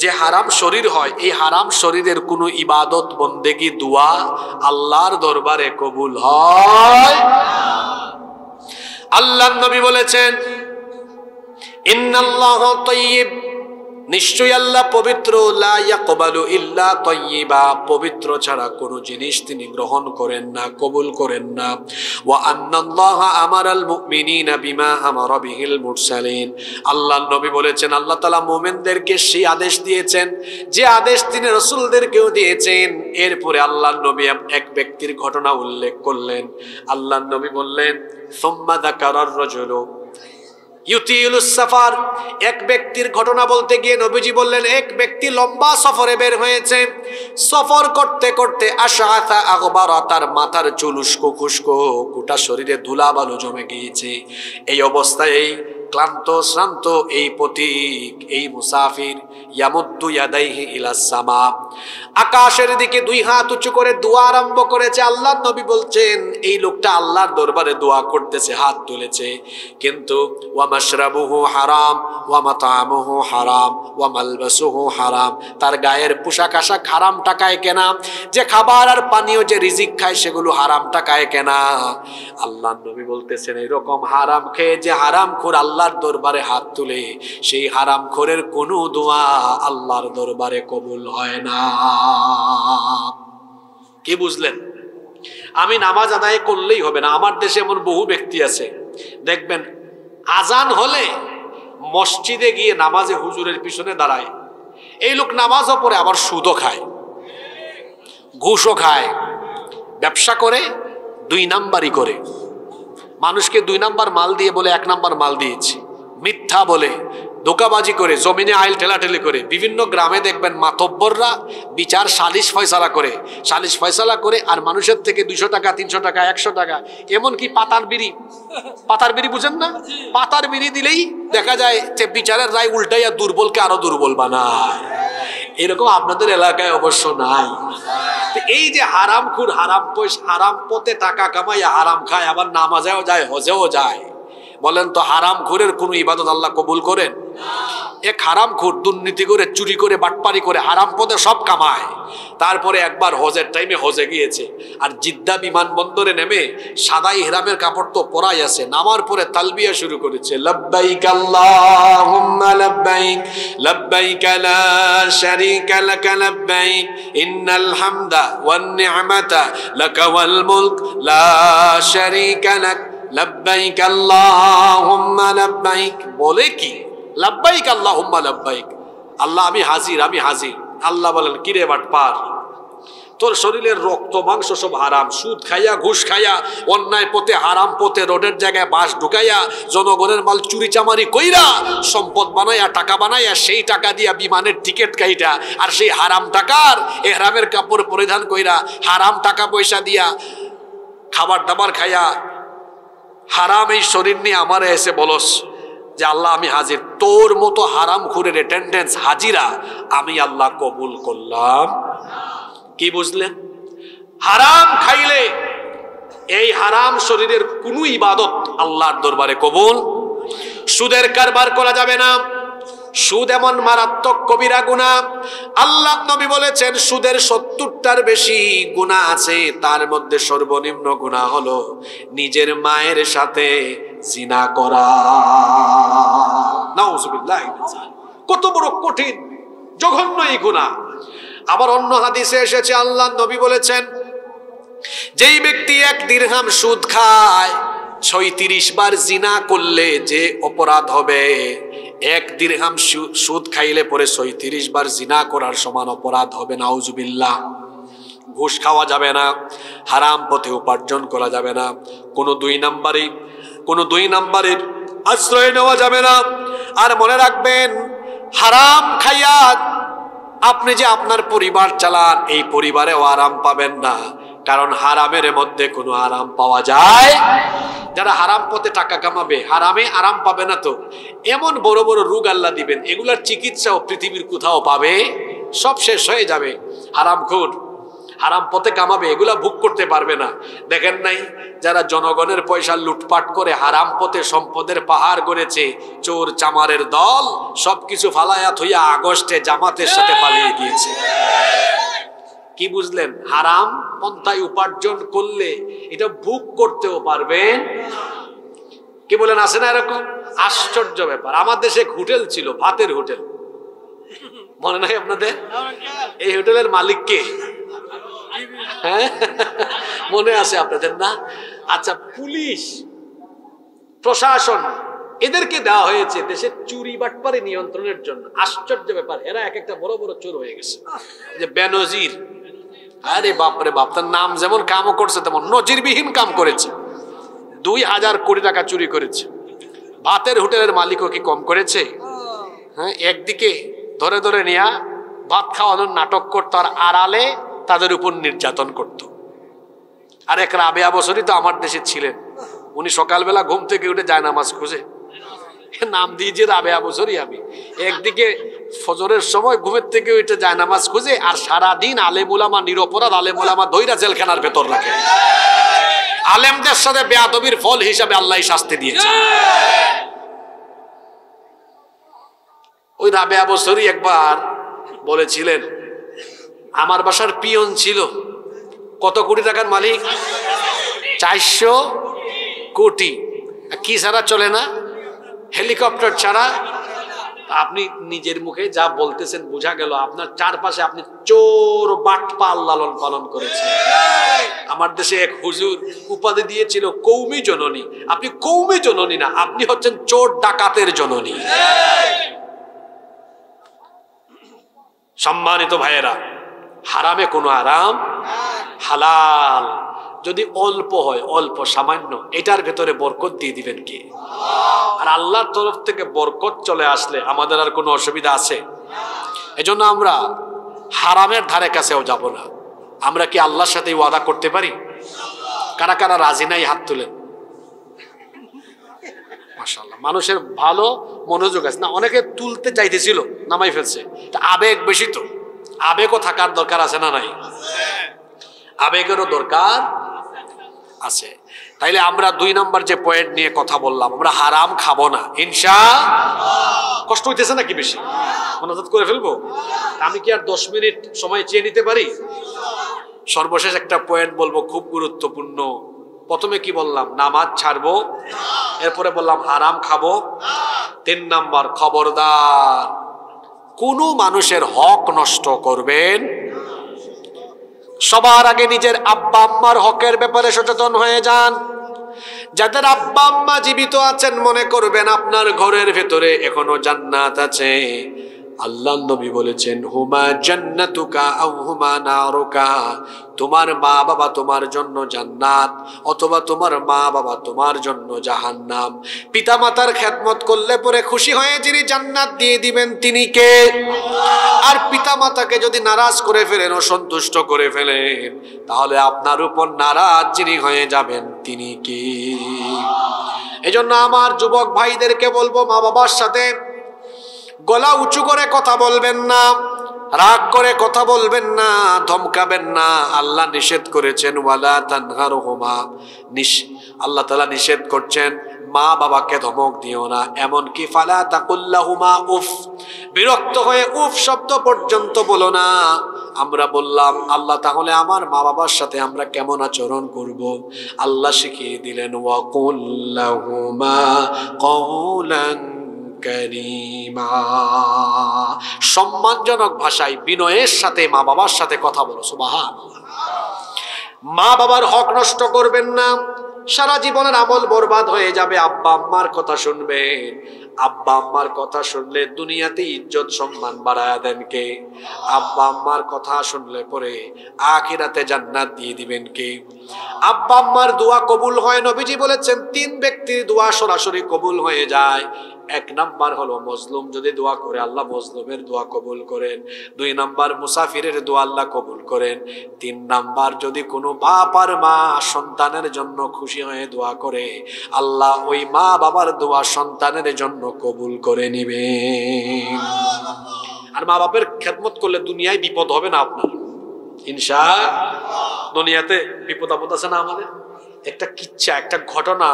যে হারাম শরীর হয়, এই হারাম শরীরের কোনো ইবাদত, বন্দেগী, দোয়া আল্লাহর দরবারে কবুল হয়। আল্লাহর নবী বলেছেন, ইন্নাল্লাহু তাইয়্যিব, নিশ্চয়ই আল্লাহ পবিত্র, লা ইয়াকবালু ইল্লা তাইয়্যিবা, পবিত্র ছাড়া কোনো জিনিস তিনি গ্রহণ করেন না, কবুল করেন না। ওয়া আন্নাল্লাহা আমারাল মুমিনিনা বিমা আমারা বিহিল মুরসালিন, আল্লাহর নবী বলেছেন আল্লাহ তাআলা মুমিনদেরকে সেই আদেশ দিয়েছেন যে আদেশ তিনি রাসূলদেরকেও দিয়েছেন। এরপরে আল্লাহর নবী এক ব্যক্তির ঘটনা উল্লেখ করলেন। আল্লাহর নবী বললেন, সুম্মা যাকারার রাজুলু ইউতিলুস সাফার, এক ব্যক্তির ঘটনা বলতে গিয়ে নবীজি বললেন, এক ব্যক্তি লম্বা সফরে বের হয়েছে। সফর করতে করতে আশআসা আগবারা, তার মাথার চুল উস্কো খুস্কো, গোটা শরীরে ধুলাবালু জমে গিয়েছে। এই অবস্থায় এই ক্লান্ত শ্রান্ত এই পথিক, এই মুসাফির, ইয়ামুদ্দু ইয়াদাইহি ইলাস সামা, আকাশের দিকে দুই হাত উঁচু করে দোয়া আরম্ভ করেছে। আল্লাহর নবী বলছেন এই লোকটা আল্লাহর দরবারে দোয়া করতেছে, হাত তুলেছে, কিন্তু ওয়া মাশরাবুহু হারাম ওয়া মাতামুহু হারাম ওয়া মালবাসুহু হারাম, তার গায়ের পোশাক আশাক হারাম টাকায় কেনা, যে খাবার আর পানীয় যে রিজিক খায় সেগুলো হারাম টাকায় কেনা। আল্লাহর নবী বলতেছেন এরকম হারাম খেয়ে যে হারামখোর আল্লাহর দরবারে হাত তুলে, সেই হারামখোরের কোনো দোয়া আল্লাহর দরবারে কবুল হয় না। কি বুঝলেন? আমি নামাজ আদায় করলেই হবে না। আমার দেশে এমন বহু ব্যক্তি আছে, দেখবেন আজান হলে মসজিদে গিয়ে নামাজে হুজুরের পিছনে দাঁড়ায়। এই লোক নামাজও পড়ে, আবার সুদও খায়, ঘুষও খায়, ব্যবসা করে, দুই নাম্বারই করে, মানুষকে দুই নাম্বার মাল দিয়ে বলে এক নাম্বার মাল দিয়েছি, মিথ্যা বলে, ধোঁকাবাজি করে, জমিনে আইল ঠেলাঠেলি করে। বিভিন্ন গ্রামে দেখবেন মাতব্বররা বিচার সালিশ ফয়সালা করে, সালিশ ফয়সালা করে আর মানুষের থেকে 200 টাকা, 300 টাকা, 100 টাকা, এমনকি পাতার বিড়ি, পাতার বিড়ি বুঝেন না, পাতার বিড়ি দিলেই দেখা যায় যে বিচারের রায় উল্টাইয়া দুর্বলকে আরো দুর্বল বানায়। এরকম আপনাদের এলাকায় অবশ্য নাই। এই যে হারামখোর, হারাম পয়সা, হারাম পথে টাকা কামাইয়া হারাম খায়, আবার নামাজেও যায়, হজেও যায়, বলেন তো হারামখোরের কোন ইবাদত আল্লাহ কবুল করেন? এক হারামখোর দুর্নীতি করে, চুরি করে, বাটপারি করে, হারাম পথে সব কামায়, তারপরে একবার হজের টাইমে হজে গিয়েছে, আর জিদ্দা বিমানবন্দরে নেমে সাদা ইহরামের কাপড় তো পরাই আছে, নামার পরে তালবিয়া শুরু করেছে, লব্বাইক আল্লাহুম্মা লব্বাইক, লব্বাইক লা শারীকা লাক লব্বাইক, ইন্নাল হামদা ওয়ান নি'মাতা লাকা ওয়াল মুলক লা শারীকা লাক, লব্বাইক আল্লাহুম্মা লব্বাইক। বলে কি লব্বাইক আল্লাহুম্মা লব্বাইক, আল্লাহ আমি হাজির, আমি হাজির। আল্লাহ বলেন কিরে বাটপার, তোর শরীরের রক্ত মাংস সব হারাম, সুদ খাইয়া, ঘুষ খাইয়া, অন্যায় পথে, হারাম পথে, রোডের জায়গায় বাস ঢুকাইয়া, জনগণের মাল চুরি চামারি কইরা, সম্পদ বানাইয়া, টাকা বানাইয়া, সেই টাকা দিয়া বিমানের টিকিট কাইটা, আর সেই হারাম টাকার ইহরামের কাপড় পরিধান কইরা, হারাম টাকা পয়সা দিয়া খাবার দাবার খাইয়া, হারাম এই শরীর নিয়ে আমারে এসে বলস যে আল্লাহ আমি হাজির। তোর মতো হারামখোরের অ্যাটেন্ডেন্স, হাজিরা আমি আল্লাহ কবুল করলাম। কি বুঝলেন? হারাম খাইলে এই হারাম শরীরের কোনো ইবাদত আল্লাহর দরবারে কবুল। সুদের কারবার করা যাবে না, সুদ এমন মারাত্মক কবিরা গুনাহ, আল্লাহ নবী বলেছেন সুদের 70টার বেশি গুনাহ আছে, তার মধ্যে সর্বনিম্ন গুনাহ হলো নিজের মায়ের সাথে জিনা করা। নাউজুবিল্লাহ, কত বড় কঠিন জঘন্য এই গুনাহ। আবার অন্য হাদিসে এসেছে আল্লাহ নবী বলেছেন, যেই ব্যক্তি 1 দিরহাম সুদ খায় 36 বার জিনা করলে যে অপরাধ হবে, 1 দিরহাম সুদ খাইলে পরে 36 বার জিনা করার সমান অপরাধ হবে। নাউজুবিল্লাহ। ঘুষ খাওয়া যাবে না, হারাম পথে উপার্জন করা যাবে না, কোনো দুই নাম্বারের আশ্রয় নেওয়া যাবে না। আর মনে রাখবেন, হারাম খাইয়া আপনি যে আপনার পরিবার চালান, এই পরিবারেও আরাম পাবেন না, কারণ হারামের মধ্যে কোনো আরাম পাওয়া যায়। যারা হারাম পথে টাকা কামাবে, হারামে আরাম পাবে না, তো এমন বড় বড় রোগ আল্লাহ দিবেন, এগুলার চিকিৎসাও পৃথিবীর কোথাও পাবে, সব শেষ হয়ে যাবে। হারামখোর হারাম পথে কামাবে, এগুলা ভোগ করতে পারবে না। দেখেন নাই, যারা জনগণের পয়সা লুটপাট করে হারাম পথে সম্পদের পাহাড় গড়েছে, চোর চামারের দল সবকিছু ফালায়াত হইয়া আগস্টে জামাতের সাথে পালিয়ে গিয়েছে। কি বুঝলেন? হারাম পন্থায় উপার্জন করলে এটা ভোগ করতেও পারবেন। কি বলেন, আছে না এরকম? আশ্চর্য ব্যাপার। আমার দেশে এক হোটেল ছিল, ভাতের হোটেল, মনে নাই আপনাদের? এই হোটেলের মালিক কে? হ্যাঁ, মনে আছে আপনাদের না? আচ্ছা, পুলিশ প্রশাসন এদেরকে দেওয়া হয়েছে দেশের চুরি বাটপারি নিয়ন্ত্রণের জন্য। আশ্চর্য ব্যাপার, এরা এক একটা বড় বড় চোর হয়ে গেছে। যে বেনজির, আরে বাপরে বাপ, তার নাম যেমন কামও করছে তেমন নজিরবিহীন কাম করেছে। 2000 কোটি টাকা চুরি করেছে। ভাতের হোটেলের মালিকও কি কম করেছে? হ্যাঁ, একদিকে ধরে ধরে নিয়ে ভাত খাওয়ানোর নাটক করতো, আর আড়ালে তাদের উপর নির্যাতন করত। আর এক রাবেয়া বছরই তো আমার দেশে ছিলেন, উনি সকালবেলা ঘুম থেকে উঠে জায়নামাজ খুঁজে, নাম দিয়েছে রাবেয়া বছরই। আমি একদিকে ফজরের সময় ঘুমের থেকে উঠে জায়নামাজ খুঁজে, আর সারাদিন আলেম উলামা, নিরপরাধ আলেম উলামা ধইরা জেলখানার ভেতর রাখে। আলেমদের সাথে বেয়াদবির ফল হিসাবে আল্লাহ শাস্তি দিয়েছে। ওই রাবেয়া বছরই একবার বলেছিলেন, আমার বাসার পিয়ন ছিল, কত কোটি টাকার মালিক? 400 কোটি। কি ছাড়া চলে না? হেলিকপ্টার ছাড়া। আপনি নিজের মুখে যা বলতেছেন বোঝা গেল আপনার চারপাশে আপনি চোর বাটপাল লালন পালন করেছেন। আমার দেশে এক হুজুর উপাধি দিয়েছিল কৌমি জননী। আপনি কৌমি জননী না, আপনি হচ্ছেন চোর ডাকাতের জননী। সম্মানিত ভাইয়েরা, হারামে কোনো আরাম, হালাল যদি অল্প হয়, অল্প সামান্য, এটার ভেতরে বরকত দিয়ে দিবেন কে? আর আল্লাহর তরফ থেকে বরকত চলে আসলে আমাদের আর কোনো অসুবিধা আছে? এজন্য আমরা হারামের ধারে কাছেও যাব না। আমরা কি আল্লাহর সাথে ওয়াদা করতে পারি? কারা কারা রাজি নাই হাত তুলেন। মাশাআল্লাহ, মানুষের ভালো মনোযোগ আছে না। অনেকে তুলতে চাইতেছিল, নামাই ফেলছে। আবেগ বেশি, তো আবেগও থাকার দরকার আছে না নাই? আবেগেরও দরকার আছে। তাইলে আমরা 2 নম্বর যে পয়েন্ট নিয়ে কথা বললাম, আমরা হারাম খাবো না ইনশাআল্লাহ। কষ্ট হইতেছে নাকি বেশি? মনোযোগ করে ফেলবো? আমি কি আর 10 মিনিট সময় চেয়ে নিতে পারি? সর্বশেষ একটা পয়েন্ট বলবো, খুব গুরুত্বপূর্ণ। প্রথমে কি বললাম? নামাজ ছাড়বো। এরপরে বললাম হারাম খাবো। 3 নম্বর, খবরদার কোনো মানুষের হক নষ্ট করবেন। সবার আগে নিজের আব্বা আম্মার হকের ব্যাপারে সচেতন হয়ে যান। যাদের আব্বা আম্মা জীবিত আছেন, মনে করবেন আপনার ঘরের ভেতরে এখনো জান্নাত আছে। আল্লাহ নবী বলেছেন, হুমা জান্নাতুকা আও হুমা নারুকা, তোমার মা বাবা তোমার জন্য জান্নাত, অথবা তোমার মা বাবা তোমার জন্য জাহান্নাম। পিতা মাতার খেদমত করলে পরে খুশি হয়ে যিনি জান্নাত দিয়ে দিবেন তিনি কে? আর পিতা মাতাকে যদি নারাজ করে ফেলেন, অসন্তুষ্ট করে ফেলেন, তাহলে আপনার উপর নারাজ যিনি হয়ে যাবেন তিনি কে? এজন্য আমার যুবক ভাইদেরকে বলবো, মা বাবার সাথে গলা উঁচু করে কথা বলবেন না, রাগ করে কথা বলবেন না, ধমকাবেন না। আল্লাহ নিষেধ করেছেন, ওয়ালা তানহারহুমা, আল্লাহ তাআলা নিষেধ করছেন মা বাবাকে ধমক দিও না, এমনকি ফালা তাকুল্লাহুমা উফ, বিরক্ত হয়ে উফ শব্দ পর্যন্ত বলো না। আমরা বললাম আল্লাহ তাহলে আমার মা বাবার সাথে আমরা কেমন আচরণ করব? আল্লাহ শিখিয়ে দিলেন ওয়াকুল্লাহুমা কওলান কারীমা, সম্মানজনক ভাষায় বিনয়ের সাথে মা বাবার সাথে কথা বলো। সুবহানাল্লাহ। মা বাবার হক নষ্ট করবেন না, সারা জীবনের আমল বরবাদ হয়ে যাবে। আব্বা আম্মার কথা শুনবেন, আব্বা আম্মার কথা শুনলে দুনিয়াতে ইজ্জত সম্মান বাড়ায়া দেন কে? আব্বা আম্মার কথা শুনলে পরে আখিরাতে জান্নাত দিয়ে দিবেন কে? আব্বা আম্মার দোয়া কবুল হয়, নবীজি বলেছেন 3 ব্যক্তির দোয়া সরাসরি কবুল হয়ে যায়। 1 নাম্বার হলো মজলুম যদি দোয়া করে আল্লাহ মজলুমের দোয়া কবুল করেন। 2 নাম্বার মুসাফিরের দোয়া আল্লাহ কবুল করেন। 3 নাম্বার যদি কোনো বাপ আর মা সন্তানের জন্য খুশি হয়ে দোয়া করে, আল্লাহ ওই মা বাবার দোয়া সন্তানের জন্য কবুল করে নিবেন। আর মা বাপের খেদমত করলে দুনিয়ায় বিপদ হবে না আপনার, ইনশাআল্লাহ। দুনিয়াতে বিপদ আপদ আছে না আমাদের? একটা কিচ্ছা, একটা ঘটনা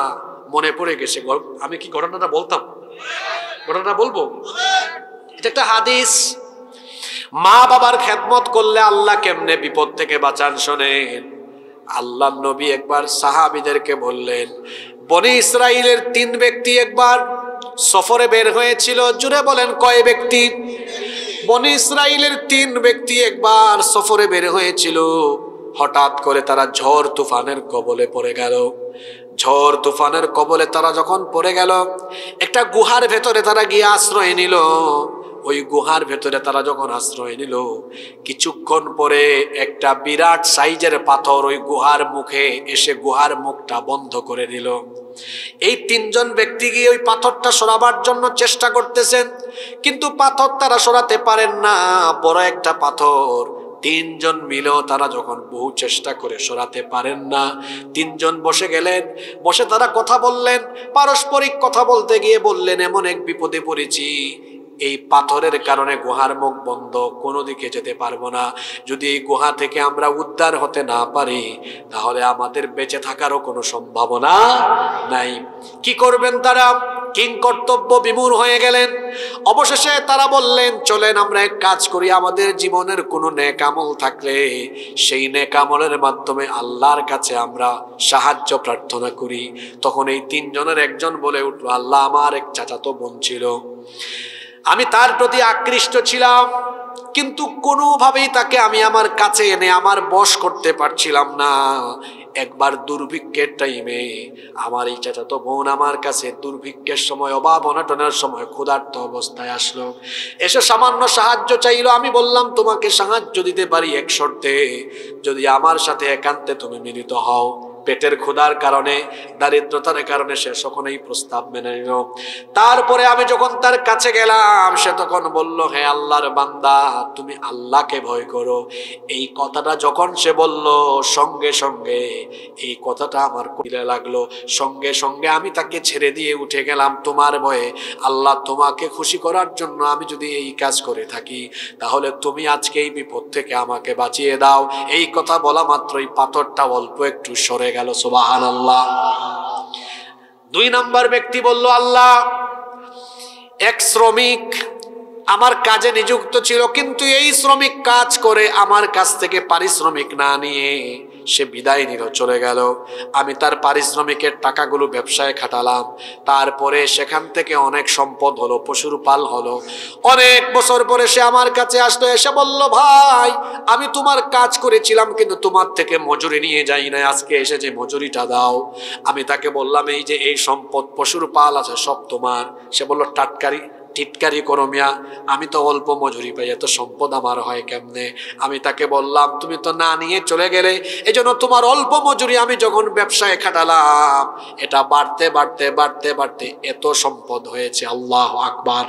মনে পড়ে গেছে। আমি কি ঘটনাটা বলতাম? ঘটনাটা বলবো? এটা একটা হাদিস। মা বাবার খেদমত করলে আল্লাহ কেমনে বিপদ থেকে বাঁচান শোনেন। আল্লাহ নবী একবার সাহাবীদেরকে বললেন, বনি ইসরাইলের 3 ব্যক্তি একবার সফরে বের হয়েছিল। জুড়ে বলেন কয় ব্যক্তি? বনি ইসরাইলের 3 ব্যক্তি একবার সফরে বের হয়েছিল। হঠাৎ করে তারা ঝড় তুফানের কবলে পড়ে গেল। ঝড় তুফানের কবলে তারা যখন পড়ে গেল, একটা গুহার ভেতরে তারা গিয়ে আশ্রয় নিল। ওই গুহার ভেতরে তারা যখন আশ্রয় নিল, কিছুক্ষণ পরে একটা বিরাট সাইজের পাথর ওই গুহার মুখে এসে গুহার মুখটা বন্ধ করে দিল। এই 3 জন ব্যক্তি গিয়ে ওই পাথরটা সরাবার জন্য চেষ্টা করতেছেন, কিন্তু পাথর তারা সরাতে পারেন না। বড় একটা পাথর। 3 জন মিলেও তারা যখন বহু চেষ্টা করে সরাতে পারেন না, 3 জন বসে গেলেন। বসে তারা কথা বললেন, পারস্পরিক কথা বলতে গিয়ে বললেন, এমন এক বিপদে পড়েছি, এই পাথরের কারণে গুহার মুখ বন্ধ, কোনো দিকে যেতে পারবো না। যদি এই গুহা থেকে আমরা উদ্ধার হতে না পারি, তাহলে আমাদের বেঁচে থাকারও কোনো সম্ভাবনা নাই। কি করবেন তারা? কিং কর্তব্য বিমূঢ় হয়ে গেলেন। অবশেষে তারা বললেন, চলেন আমরা এক কাজ করি, আমাদের জীবনের কোনো নেক আমল থাকলে সেই নেক আমলের মাধ্যমে আল্লাহর কাছে আমরা সাহায্য প্রার্থনা করি। তখন এই 3 জনের একজন বলে উঠল, আল্লাহ, আমার এক চাচাতো বোন ছিল, আমি তার প্রতি আকৃষ্ট ছিলাম, কিন্তু কোনোভাবেই তাকে আমি আমার কাছে এনে আমার বশ করতে পারছিলাম না। একবার দুর্ভিক্ষের টাইমে আমার এই চাচাতো বোন আমার কাছে দুর্ভিক্ষের সময়, অভাব অনটনের সময় ক্ষুধার্ত অবস্থায় আসলো, এসে সামান্য সাহায্য চাইলো। আমি বললাম, তোমাকে সাহায্য দিতে পারি এক শর্তে, যদি আমার সাথে একান্তে তুমি মিলিত হও। পেটের ক্ষুধার কারণে, দারিদ্রতার কারণে সে তখন এই প্রস্তাব মেনে নিল। তারপরে আমি যখন তার কাছে গেলাম, সে তখন বলল, হে আল্লাহর বান্দা, তুমি আল্লাহকে ভয় করো। এই কথাটা যখন সে বলল, সঙ্গে সঙ্গে এই কথাটা আমার কইলে লাগলো। সঙ্গে সঙ্গে আমি তাকে ছেড়ে দিয়ে উঠে গেলাম তোমার ভয়ে। আল্লাহ, তোমাকে খুশি করার জন্য আমি যদি এই কাজ করে থাকি, তাহলে তুমি আজকে এই বিপদ থেকে আমাকে বাঁচিয়ে দাও। এই কথা বলা মাত্রই পাথরটা অল্প একটু সরে গেল। সুবহানাল্লাহ। 2 নাম্বার ব্যক্তি বলল, আল্লাহ, এক শ্রমিক আমার কাজে নিযুক্ত ছিল, কিন্তু এই শ্রমিক কাজ করে আমার কাছ থেকে পারিশ্রমিক না নিয়ে সে বিদায় নিল, চলে গেল। আমি তার পারিশ্রমিকের টাকাগুলো ব্যবসায় খাটালাম। তারপরে সেখান থেকে অনেক সম্পদ হলো, পশুর পাল হলো। অনেক বছর পরে সে আমার কাছে আসলো, এসে বলল, ভাই, আমি তোমার কাজ করেছিলাম, কিন্তু তোমার থেকে মজুরি নিয়ে যাই না, আজকে এসে যে মজুরিটা দাও। আমি তাকে বললাম, এই যে এই সম্পদ পশুর পাল আছে সব তোমার। সে বলল, টিটকারি করো মিয়া, আমি তো অল্প মজুরি পাই, এত সম্পদ আমার হয় কেমনে? আমি তাকে বললাম, তুমি তো না নিয়ে চলে গেলে, এই জন্য তোমার অল্প মজুরি আমি যখন ব্যবসায় খাটালাম, এটা বাড়তে বাড়তে বাড়তে বাড়তে এত সম্পদ হয়েছে। আল্লাহু আকবার।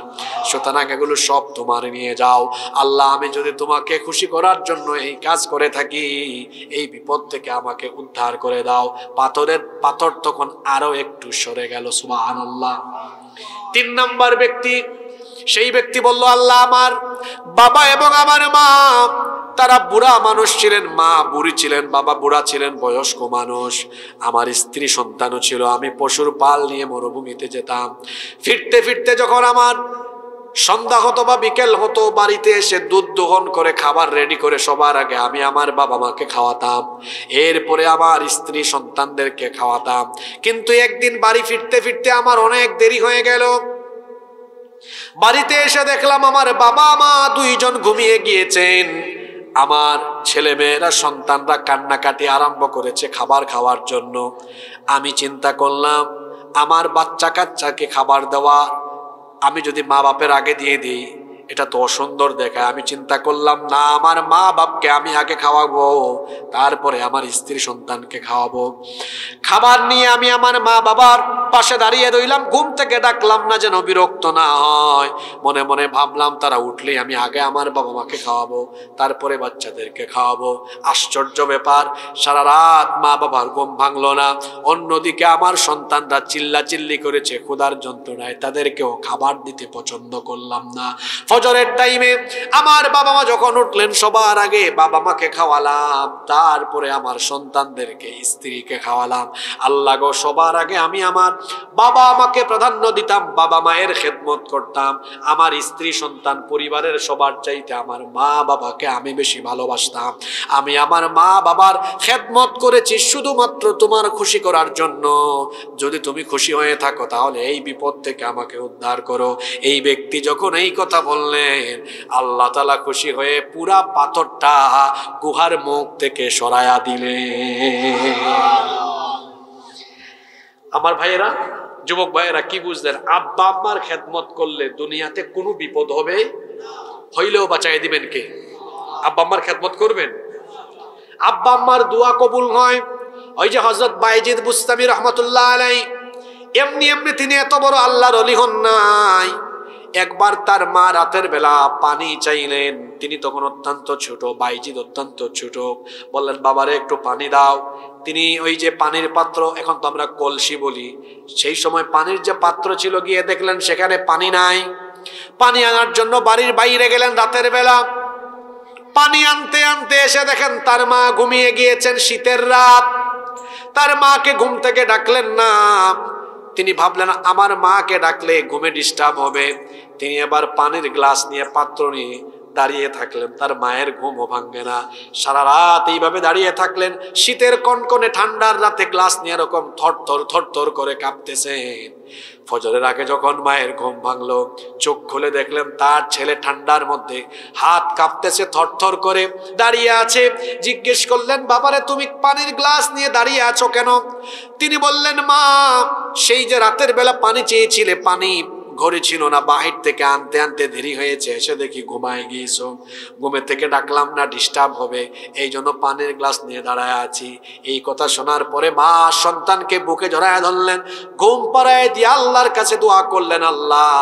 সুতরাং এগুলো সব তোমার নিয়ে যাও। আল্লাহ, আমি যদি তোমাকে খুশি করার জন্য এই কাজ করে থাকি, এই বিপদ থেকে আমাকে উদ্ধার করে দাও। পাথর তখন আরো একটু সরে গেল। সুবহানাল্লাহ। 3 নাম্বার ব্যক্তি, সেই ব্যক্তি বলল, আল্লাহ, আমার বাবা এবং আমার মা তারা বুড়া মানুষ ছিলেন, মা বুড়ি ছিলেন, বাবা বুড়া ছিলেন, বয়স্ক মানুষ। আমার স্ত্রী সন্তানও ছিল। আমি পশুর পাল নিয়ে মরুভূমিতে যেতাম। ফিরতে ফিরতে যখন আমার সন্ধ্যা হতো বা বিকেল হতো, বাড়িতে এসে দুধ দোহন করে খাবার রেডি করে সবার আগে আমি আমার বাবা মাকে খাওয়াতাম, এরপরে আমার স্ত্রী সন্তানদেরকে খাওয়াতাম। কিন্তু একদিন বাড়ি ফিরতে ফিরতে আমার অনেক দেরি হয়ে গেল। বাড়িতে এসে দেখলাম আমার বাবা মা দুইজন ঘুমিয়ে গিয়েছেন। আমার ছেলে মেয়েরা সন্তানরা কান্নাকাটি আরম্ভ করেছে খাবার খাওয়ার জন্য। আমি চিন্তা করলাম আমার বাচ্চা কাচ্চাকে খাবার দেওয়া আমি যদি মা বাপের আগে দিয়ে দিই এটা তো অসুন্দর দেখায়। আমি চিন্তা করলাম না, আমার মা বাপকে আমি আগে খাওয়াবো, তারপরে আমার স্ত্রী সন্তানকে খাওয়াবো। খাবার নিয়ে আমি আমার মা বাবার পাশে দাঁড়িয়ে রইলাম। ঘুম থেকে ডাকলাম না যেন বিরক্ত না হয়। মনে মনে ভাবলাম তারা উঠলেই আমি আগে আমার বাবা মাকে খাওয়াবো, তারপরে বাচ্চাদেরকে খাওয়াবো। আশ্চর্য ব্যাপার, সারা রাত মা বাবার ঘুম ভাঙলো না। অন্যদিকে আমার সন্তানরা চিল্লাচিল্লি করেছে ক্ষুধার যন্ত্রণায়, তাদেরকেও খাবার দিতে পছন্দ করলাম না। ফজরের টাইমে আমার বাবা মা যখন উঠলেন সবার আগে বাবা মাকে খাওয়ালাম, তারপরে আমার সন্তানদেরকে স্ত্রীকে খাওয়ালাম। আল্লাহ গো, সবার আগে আমি আমার বাবা মাকে প্রাধান্য দিতাম, বাবা মায়ের খেদমত করতাম। আমার স্ত্রী সন্তান পরিবারের সবার চাইতে আমার মা বাবাকে আমি বেশি ভালোবাসতাম। আমি আমার মা বাবার খেদমত করেছি শুধুমাত্র তোমার খুশি করার জন্য। যদি তুমি খুশি হয়ে থাকো তাহলে এই বিপদ থেকে আমাকে উদ্ধার করো। এই ব্যক্তি যখন এই কথা বললেন, আল্লাহ তাআলা খুশি হয়ে পুরা পাথরটা গুহার মুখ থেকে সরায়া দিলেন। আমার ভাইয়েরা, যুবক ভাইয়েরা, কি বুঝলেন? আব্বা আম্মার খেদমত করলে দুনিয়াতে কোনো বিপদ হবে হইলেও বাঁচাই দিবেন কে? আব্বা আম্মার খেদমত করবেন, আব্বা আম্মার দোয়া কবুল হয়। ওই যে হযরত বাইজিদ বুস্তামি রহমাতুল্লাহ আলাইহি, এমনি এমনি তিনি এত বড় আল্লাহর ওলি হন নাই। একবার তার মা রাতের বেলা পানি চাইলেন। তিনি তখন অত্যন্ত ছোট, বাইজিদ অত্যন্ত ছোট। বললেন বাবারে একটু পানি দাও। তিনি ওই যে পানির পাত্র, এখন তো আমরা কলসি বলি, সেই সময় পানির যে পাত্র ছিল, গিয়ে দেখলেন সেখানে পানি নাই। পানি আনার জন্য বাড়ির বাইরে গেলেন রাতের বেলা। পানি আনতে আনতে এসে দেখেন তার মা ঘুমিয়ে গিয়েছেন। শীতের রাত, তার মাকে ঘুম থেকে ডাকলেন না। তিনি ভাবলেন আমার মাকে ডাকলে ঘুমে ডিস্টার্ব হবে। তিনি এবার পানির গ্লাস নিয়ে, পাত্র নিয়ে দাঁড়িয়ে থাকলেন। তার মায়ের ঘুমও ভাঙবে না। সারা রাত এইভাবে দাঁড়িয়ে থাকলেন। শীতের কনকনে ঠান্ডার রাতে গ্লাস নিয়ে এরকম থরথর করে কাঁপতেছেন। ফজরের আগে যখন মায়ের ঘুম ভাঙলো, চোখ খুলে দেখলেন তার ছেলে ঠান্ডার মধ্যে হাত কাঁপতেছে, থরথর করে দাঁড়িয়ে আছে। জিজ্ঞেস করলেন বাবারে তুমি পানির গ্লাস নিয়ে দাঁড়িয়ে আছো কেন? তিনি বললেন মা, সেই যে রাতের বেলা পানি চেয়েছিলে, পানি ঘরে ছিল না, বাহির থেকে আনতে আনতে দেরি হয়েছে, এসে দেখি ঘুমায় গিয়েছো। ঘুমে থেকে ডাকলাম না, ডিস্টার্ব হবে, এই জন্য পানির গ্লাস নিয়ে দাঁড়ায় আছি। এই কথা শোনার পরে মা সন্তানকে বুকে জড়ায় ধরলেন, ঘুম পাড়ায় দিয়ে আল্লাহর কাছে দোয়া করলেন, আল্লাহ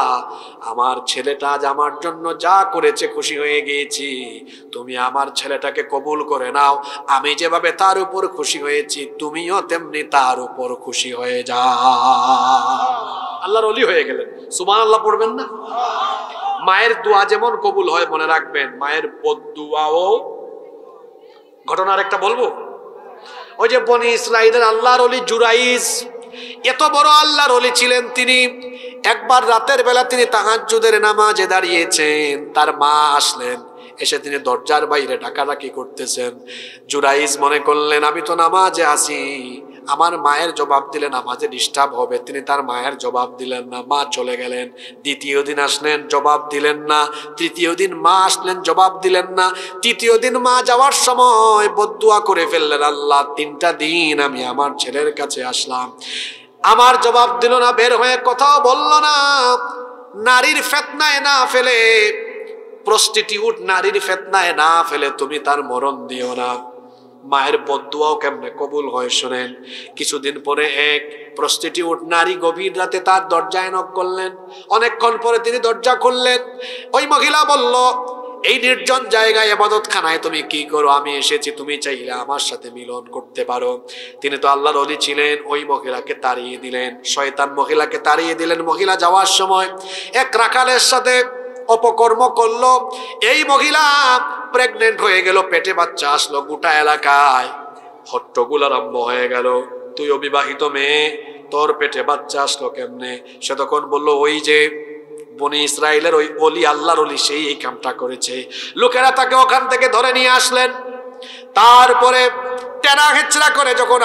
আমার ছেলেটা আজ আমার জন্য যা করেছে খুশি হয়ে গিয়েছি, তুমি আমার ছেলেটাকে কবুল করে নাও। আমি যেভাবে তার উপর খুশি হয়েছি তুমিও তেমনি তার উপর খুশি হয়ে যাও। আল্লাহর ওলি হয়ে গেলেন। সুবহানাল্লাহ পড়বেন না? মায়ের দোয়া যেমন কবুল হয়, মনে রাখবেন মায়ের বদদুয়াও। ঘটনার একটা বলবো, ওই যে বনি ইসরাইলের আল্লাহর ওলি জুরাইজ, এত বড় আল্লাহর ওলি ছিলেন তিনি। একবার রাতের বেলা তিনি তাহাজ্জুদের নামাজে দাঁড়িয়েছেন। তার মা আসলেন, এসে তিনি দরজার বাইরে ডাকাডাকি করতেছেন। জুরাইজ মনে করলেন আমি তো নামাজে আছি, আমার মায়ের জবাব দিলে নামাজে ডিস্টার্ব হবে। তিনি তার মায়ের জবাব দিলেন না, মা চলে গেলেন। দ্বিতীয় দিন আসলেন, জবাব দিলেন না। তৃতীয় দিন মা আসলেন, জবাব দিলেন না। তৃতীয় দিন মা যাওয়ার সময় বদদুয়া করে ফেললেন, আল্লাহ 3টা দিন আমি আমার ছেলের কাছে আসলাম, আমার জবাব দিল না, বের হয়ে কথাও বলল না। নারীর ফিতনায় না ফেলে, প্রস্টিটিউট নারীর ফিতনায় না ফেলে তুমি তার মরণ দিও না। মায়ের বদদুয়াও কেমনে কবুল হয় শোনেন। কিছুদিন পরে এক প্রস্টিটিউট নারী গভীর রাতে তার দরজায় নক করলেন। অনেকক্ষণ পরে তিনি দরজা খুললেন। ওই মহিলা বলল, এই নির্জন জায়গায় ইবাদতখানায় তুমি কি করো? আমি এসেছি, তুমি চাইলে আমার সাথে মিলন করতে পারো। তিনি তো আল্লাহর ওলি ছিলেন। ওই মহিলাকে তাড়িয়ে দিলেন, শয়তান মহিলাকে তাড়িয়ে দিলেন। মহিলা যাওয়ার সময় এক রাখালের সাথে অপকর্ম করলো। এই মহিলা প্রেগনেন্ট হয়ে গেল, পেটে বাচ্চা আসলো, গোটা এলাকায় হট্টগোল আরম্ভ হয়ে গেল। তুই অবিবাহিত মেয়ে, তোর পেটে বাচ্চা আসলো কেমনে? সে তখন বলল, ওই যে বনি ইসরায়েলের ওই অলি, আল্লাহর অলি, সেই এই কামটা করেছে। লোকেরা তাকে ওখান থেকে ধরে নিয়ে আসলেন। তারপরে টেরা হেচড়া করে যখন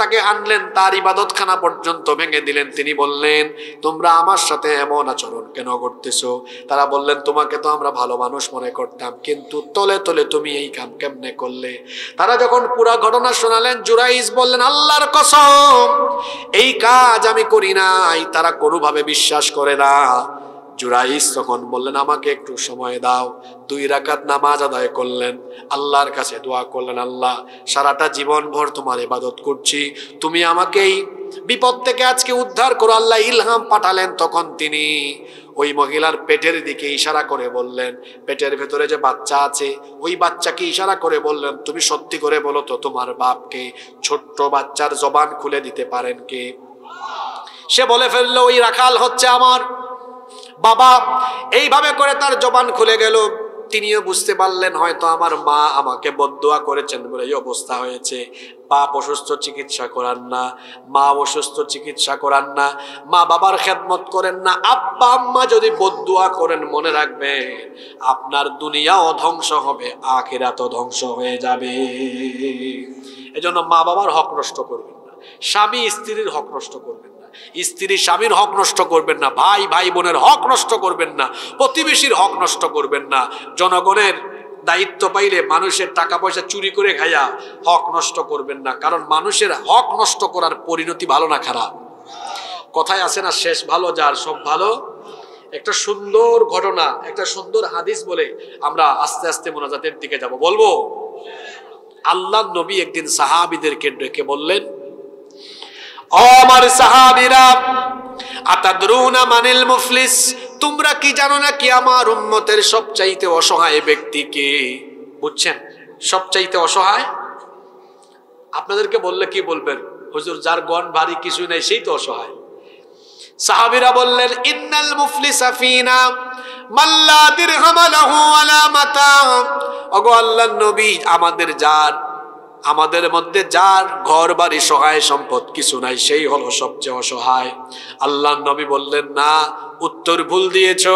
তাকে আনলেন, তার ইবাদতখানা পর্যন্ত ভেঙে দিলেন। তিনি বললেন, তোমরা আমার সাথে এমন আচরণ কেন করতেছো? তারা বললেন, তোমাকে তো আমরা ভালো মানুষ মনে করতাম, কিন্তু তলে তলে তুমি এই কাম কেমনে করলে? তারা যখন পুরা ঘটনা শোনালেন, জুরাইজ বললেন, আল্লাহর কসম, এই কাজ আমি করি নাই। তারা কোনোভাবে বিশ্বাস করে না। জুরাইজ তখন বললেন, আমাকে একটু সময় দাও। 2 রাকাত নামাজ আদায় করলেন, আল্লাহর কাছে দোয়া করলেন, আল্লাহ, সারাটা জীবন ভর তোমার ইবাদত করছি, তুমি আমাকে এই বিপদ থেকে আজকে উদ্ধার করো। আল্লাহ ইলহাম পাঠালেন। তখন তিনি ওই মহিলার পেটের দিকে ইশারা করে বললেন, পেটের ভেতরে যে বাচ্চা আছে, ওই বাচ্চাকে ইশারা করে বললেন, তুমি সত্যি করে বলো তো, তোমার বাপকে ছোট্ট বাচ্চার জবান খুলে দিতে পারেন কে? সে বলে ফেললো, ওই রাখাল হচ্ছে আমার বাবা। এইভাবে করে তার জবান খুলে গেল। তিনিও বুঝতে পারলেন, হয়তো আমার মা আমাকে বদদুয়া করেছেন বলে এই অবস্থা হয়েছে। বাপ অসুস্থ, চিকিৎসা করান না, মা অসুস্থ, চিকিৎসা করান না, মা বাবার খেদমত করেন না। আব্বা আম্মা যদি বদদুয়া করেন, মনে রাখবেন আপনার দুনিয়াও ধ্বংস হবে, আখিরাতও ধ্বংস হয়ে যাবে। এজন্য মা বাবার হক নষ্ট করবেন না, স্বামী স্ত্রীর হক নষ্ট করবেন না, স্ত্রী স্বামীর হক নষ্ট করবেন না, ভাই ভাই বোনের হক নষ্ট করবেন না, প্রতিবেশীর হক নষ্ট করবেন না। জনগণের দায়িত্ব পাইলে মানুষের টাকা পয়সা চুরি করে খাইয়া হক নষ্ট করবেন না, কারণ মানুষের হক নষ্ট করার পরিণতি ভালো না খারাপ? কথায় আছে না, শেষ ভালো যার সব ভালো। একটা সুন্দর ঘটনা, একটা সুন্দর হাদিস বলে আমরা আস্তে আস্তে মোনাজাতের দিকে যাব। বলবো, আল্লাহর নবী একদিন সাহাবীদেরকে ডেকে বললেন, ও আমার সাহাবীরা, আতাদরুনা মানিল মুফলিস, তোমরা কি জানো না কি আমার উম্মতের সবচাইতে অসহায় ব্যক্তি কে? বুঝছেন, সবচাইতে অসহায়? আপনাদেরকে বললে কি বলবেন? হুজুর, যার গন ভারী কিছু নেই সেই তো অসহায়। সাহাবীরা বললেন, ইন্নাল মুফলিসা ফিনা মাল্লা দিরহাম লাহু ওয়ালা মাতা। ওগো আল্লাহর নবী, আমাদের মধ্যে যার ঘর বাড়ি সহায় সম্পদ কিছু নাই, সেই হলো সবচেয়ে অসহায়। আল্লাহর নবী বললেন, না, উত্তর ভুল দিয়েছো।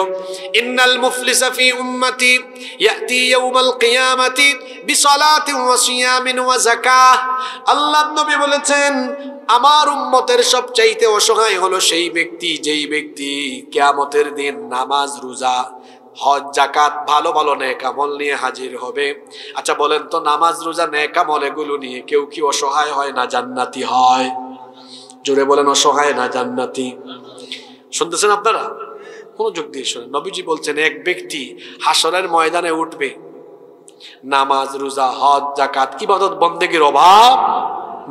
ইন্নাল মুফলিসা ফি উম্মতি ইয়াতি ইয়াউমাল কিয়ামাতি বিসালাতিন ওয়া সিয়ামিন ওয়া যাকাহ। আল্লাহর নবী বলেছেন, আমার উম্মতের সবচাইতে অসহায় হলো সেই ব্যক্তি, যেই ব্যক্তি কিয়ামতের দিন নামাজ, রোজা, হজ, যাকাত, ভালো ভালো নেক আমল নিয়ে হাজির হবে। আচ্ছা বলেন তো, নামাজ, রোজা, নেক আমল এগুলো নিয়ে কেউ কি অসহায় হয় না জান্নাতি হয়? জোরে বলেন, অসহায় না জান্নাতি? শুনতেছেন আপনারা? কোন যুগ দিয়ে শোনেন। নবীজি বলছেন, এক ব্যক্তি হাসরের ময়দানে উঠবে, নামাজ, রোজা, হজ, যাকাত, ইবাদত বন্দেগীর অভাব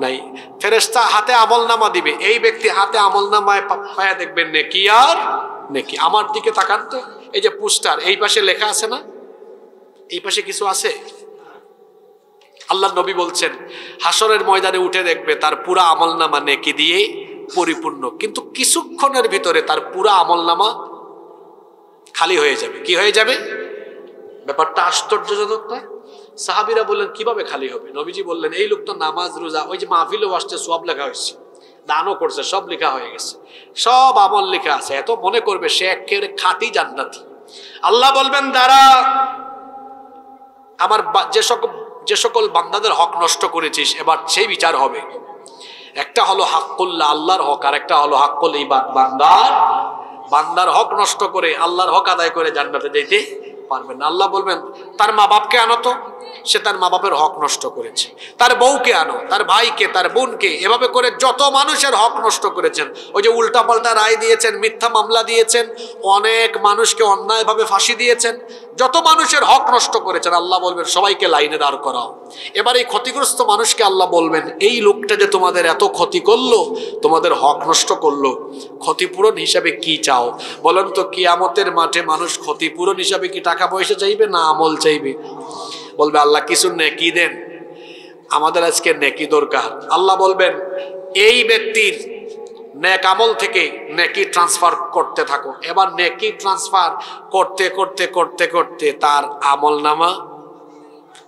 নাই। ফেরেশতা হাতে আমলনামা দিবে, এই ব্যক্তি হাতে আমলনামায় পায়া দেখবেন নেকি আর নেকি। আমার দিকে তাকান তো, এই যে পোস্টার, এই পাশে লেখা আছে না? এই পাশে কিছু আছে? আল্লাহ নবী বলছেন, হাসরের ময়দানে উঠে দেখবে তার পুরা আমলনামা নেকি দিয়ে পরিপূর্ণ, কিন্তু কিছুক্ষণের ভিতরে তার পুরা আমলনামা খালি হয়ে যাবে। কি হয়ে যাবে? ব্যাপারটা আশ্চর্যজনক না? সাহাবীরা বললেন, কিভাবে খালি হবে? নবীজি বললেন, এই লোক তো নামাজ, রোজা, ওই যে মাহফিলেও আসছে, সব লেখা হয়েছে, দানও করছে, সব লেখা হয়ে গেছে, সব আমল লেখা আছে, এত মনে করবে সে একেবারে খাঁটি জান্নাতি। আল্লাহ বলবেন, দাঁড়া, আমার যে সকল বান্দাদের হক নষ্ট করেছিস, এবার সেই বিচার হবে। একটা হলো হাক্কুল্লাহ, আল্লাহর হক, আর একটা হলো হাক্কুল ইবাদ, বান্দার হক নষ্ট করে আল্লাহর হক আদায় করে জান্নাতে যেতে পারবেন না। আল্লাহ বলবেন, তার মা বাপকে আনো তো, সে তার মা বাপের হক নষ্ট করেছে। তার বউকে আনো, তার ভাইকে, তার বোনকে, এভাবে করে যত মানুষের হক নষ্ট করেছেন, ওই যে উল্টাপাল্টা রায় দিয়েছেন, মিথ্যা মামলা দিয়েছেন, অনেক মানুষকে অন্যায়ভাবে ফাঁসি দিয়েছেন, যত মানুষের হক নষ্ট করেছেন, আল্লাহ বলবেন সবাইকে লাইনে দাঁড় করাও। এবার এই ক্ষতিগ্রস্ত মানুষকে আল্লাহ বলবেন, এই লোকটা যে তোমাদের এত ক্ষতি করলো, তোমাদের হক নষ্ট করলো, ক্ষতিপূরণ হিসাবে কি চাও? বলেন তো, কিয়ামতের মাঠে মানুষ ক্ষতিপূরণ হিসাবে কি টাকা পয়সা চাইবে না আমল চাইবে? বলবে, আল্লাহ কিছু নেকি দেন, আমাদের আজকে নেকি দরকার। আল্লাহ বলবেন, এই ব্যক্তির নেক আমল থেকে নেকি ট্রান্সফার করতে থাকো। এবার নেকি ট্রান্সফার করতে করতে করতে করতে তার আমল নামা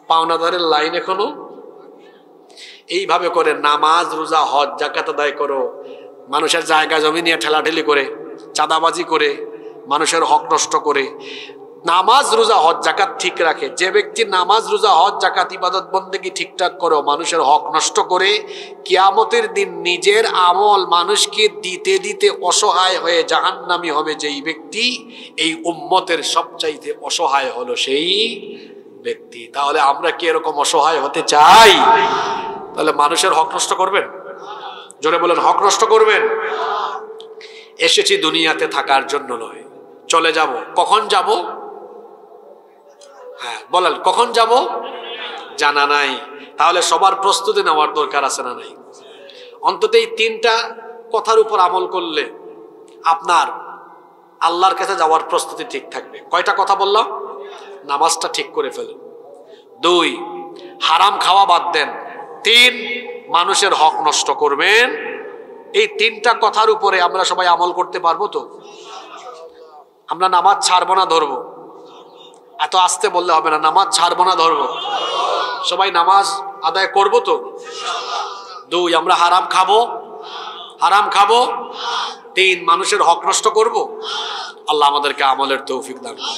পাওনাদারের লাইন এখনো। এইভাবে করে নামাজ রোজা হজ জাকাত আদায় করো, মানুষের জায়গা জমি নিয়ে ঠেলাঠেলি করে, চাঁদাবাজি করে, মানুষের হক নষ্ট করে নামাজ রোজা হজ জাকাত ঠিক রাখে। যে ব্যক্তি নামাজ রোজা হজ জাকাত ইবাদত বন্দেগী ঠিকঠাক করো, মানুষের হক নষ্ট করে, কিয়ামতের দিন নিজের আমল মানুষকে দিতে দিতে অসহায় হয়ে জাহান্নামী হবে যেই ব্যক্তি, এই উম্মতের সবচাইতে অসহায় হলো সেই ব্যক্তি। তাহলে আমরা কি এরকম অসহায় হতে চাই? তাহলে মানুষের হক নষ্ট করবেন? জোরে বলেন, হক নষ্ট করবেন? এসেছি দুনিয়াতে থাকার জন্য নয়, চলে যাব। কখন যাব? হ্যাঁ বলেন, কখন যাব জানা নাই। তাহলে সবার প্রস্তুতি নেওয়ার দরকার আছে না নাই? অন্তত এই তিনটা কথার উপর আমল করলে আপনার আল্লাহর কাছে যাওয়ার প্রস্তুতি ঠিক থাকবে। কয়টা কথা বললাম? নামাজটা ঠিক করে ফেলেন। 2, হারাম খাওয়া বাদ দেন। 3, মানুষের হক নষ্ট করবেন। এই তিনটা কথার উপরে আমরা সবাই আমল করতে পারবো তো? আমরা নামাজ ছাড়বো না ধরবো? এত আস্তে বললে হবে না, নামাজ ছাড়বো না ধরবো। সবাই নামাজ আদায় করবো তো? 2, আমরা হারাম খাবো? 3, মানুষের হক নষ্ট করব। আল্লাহ আমাদেরকে আমলের তৌফিক দান করুন।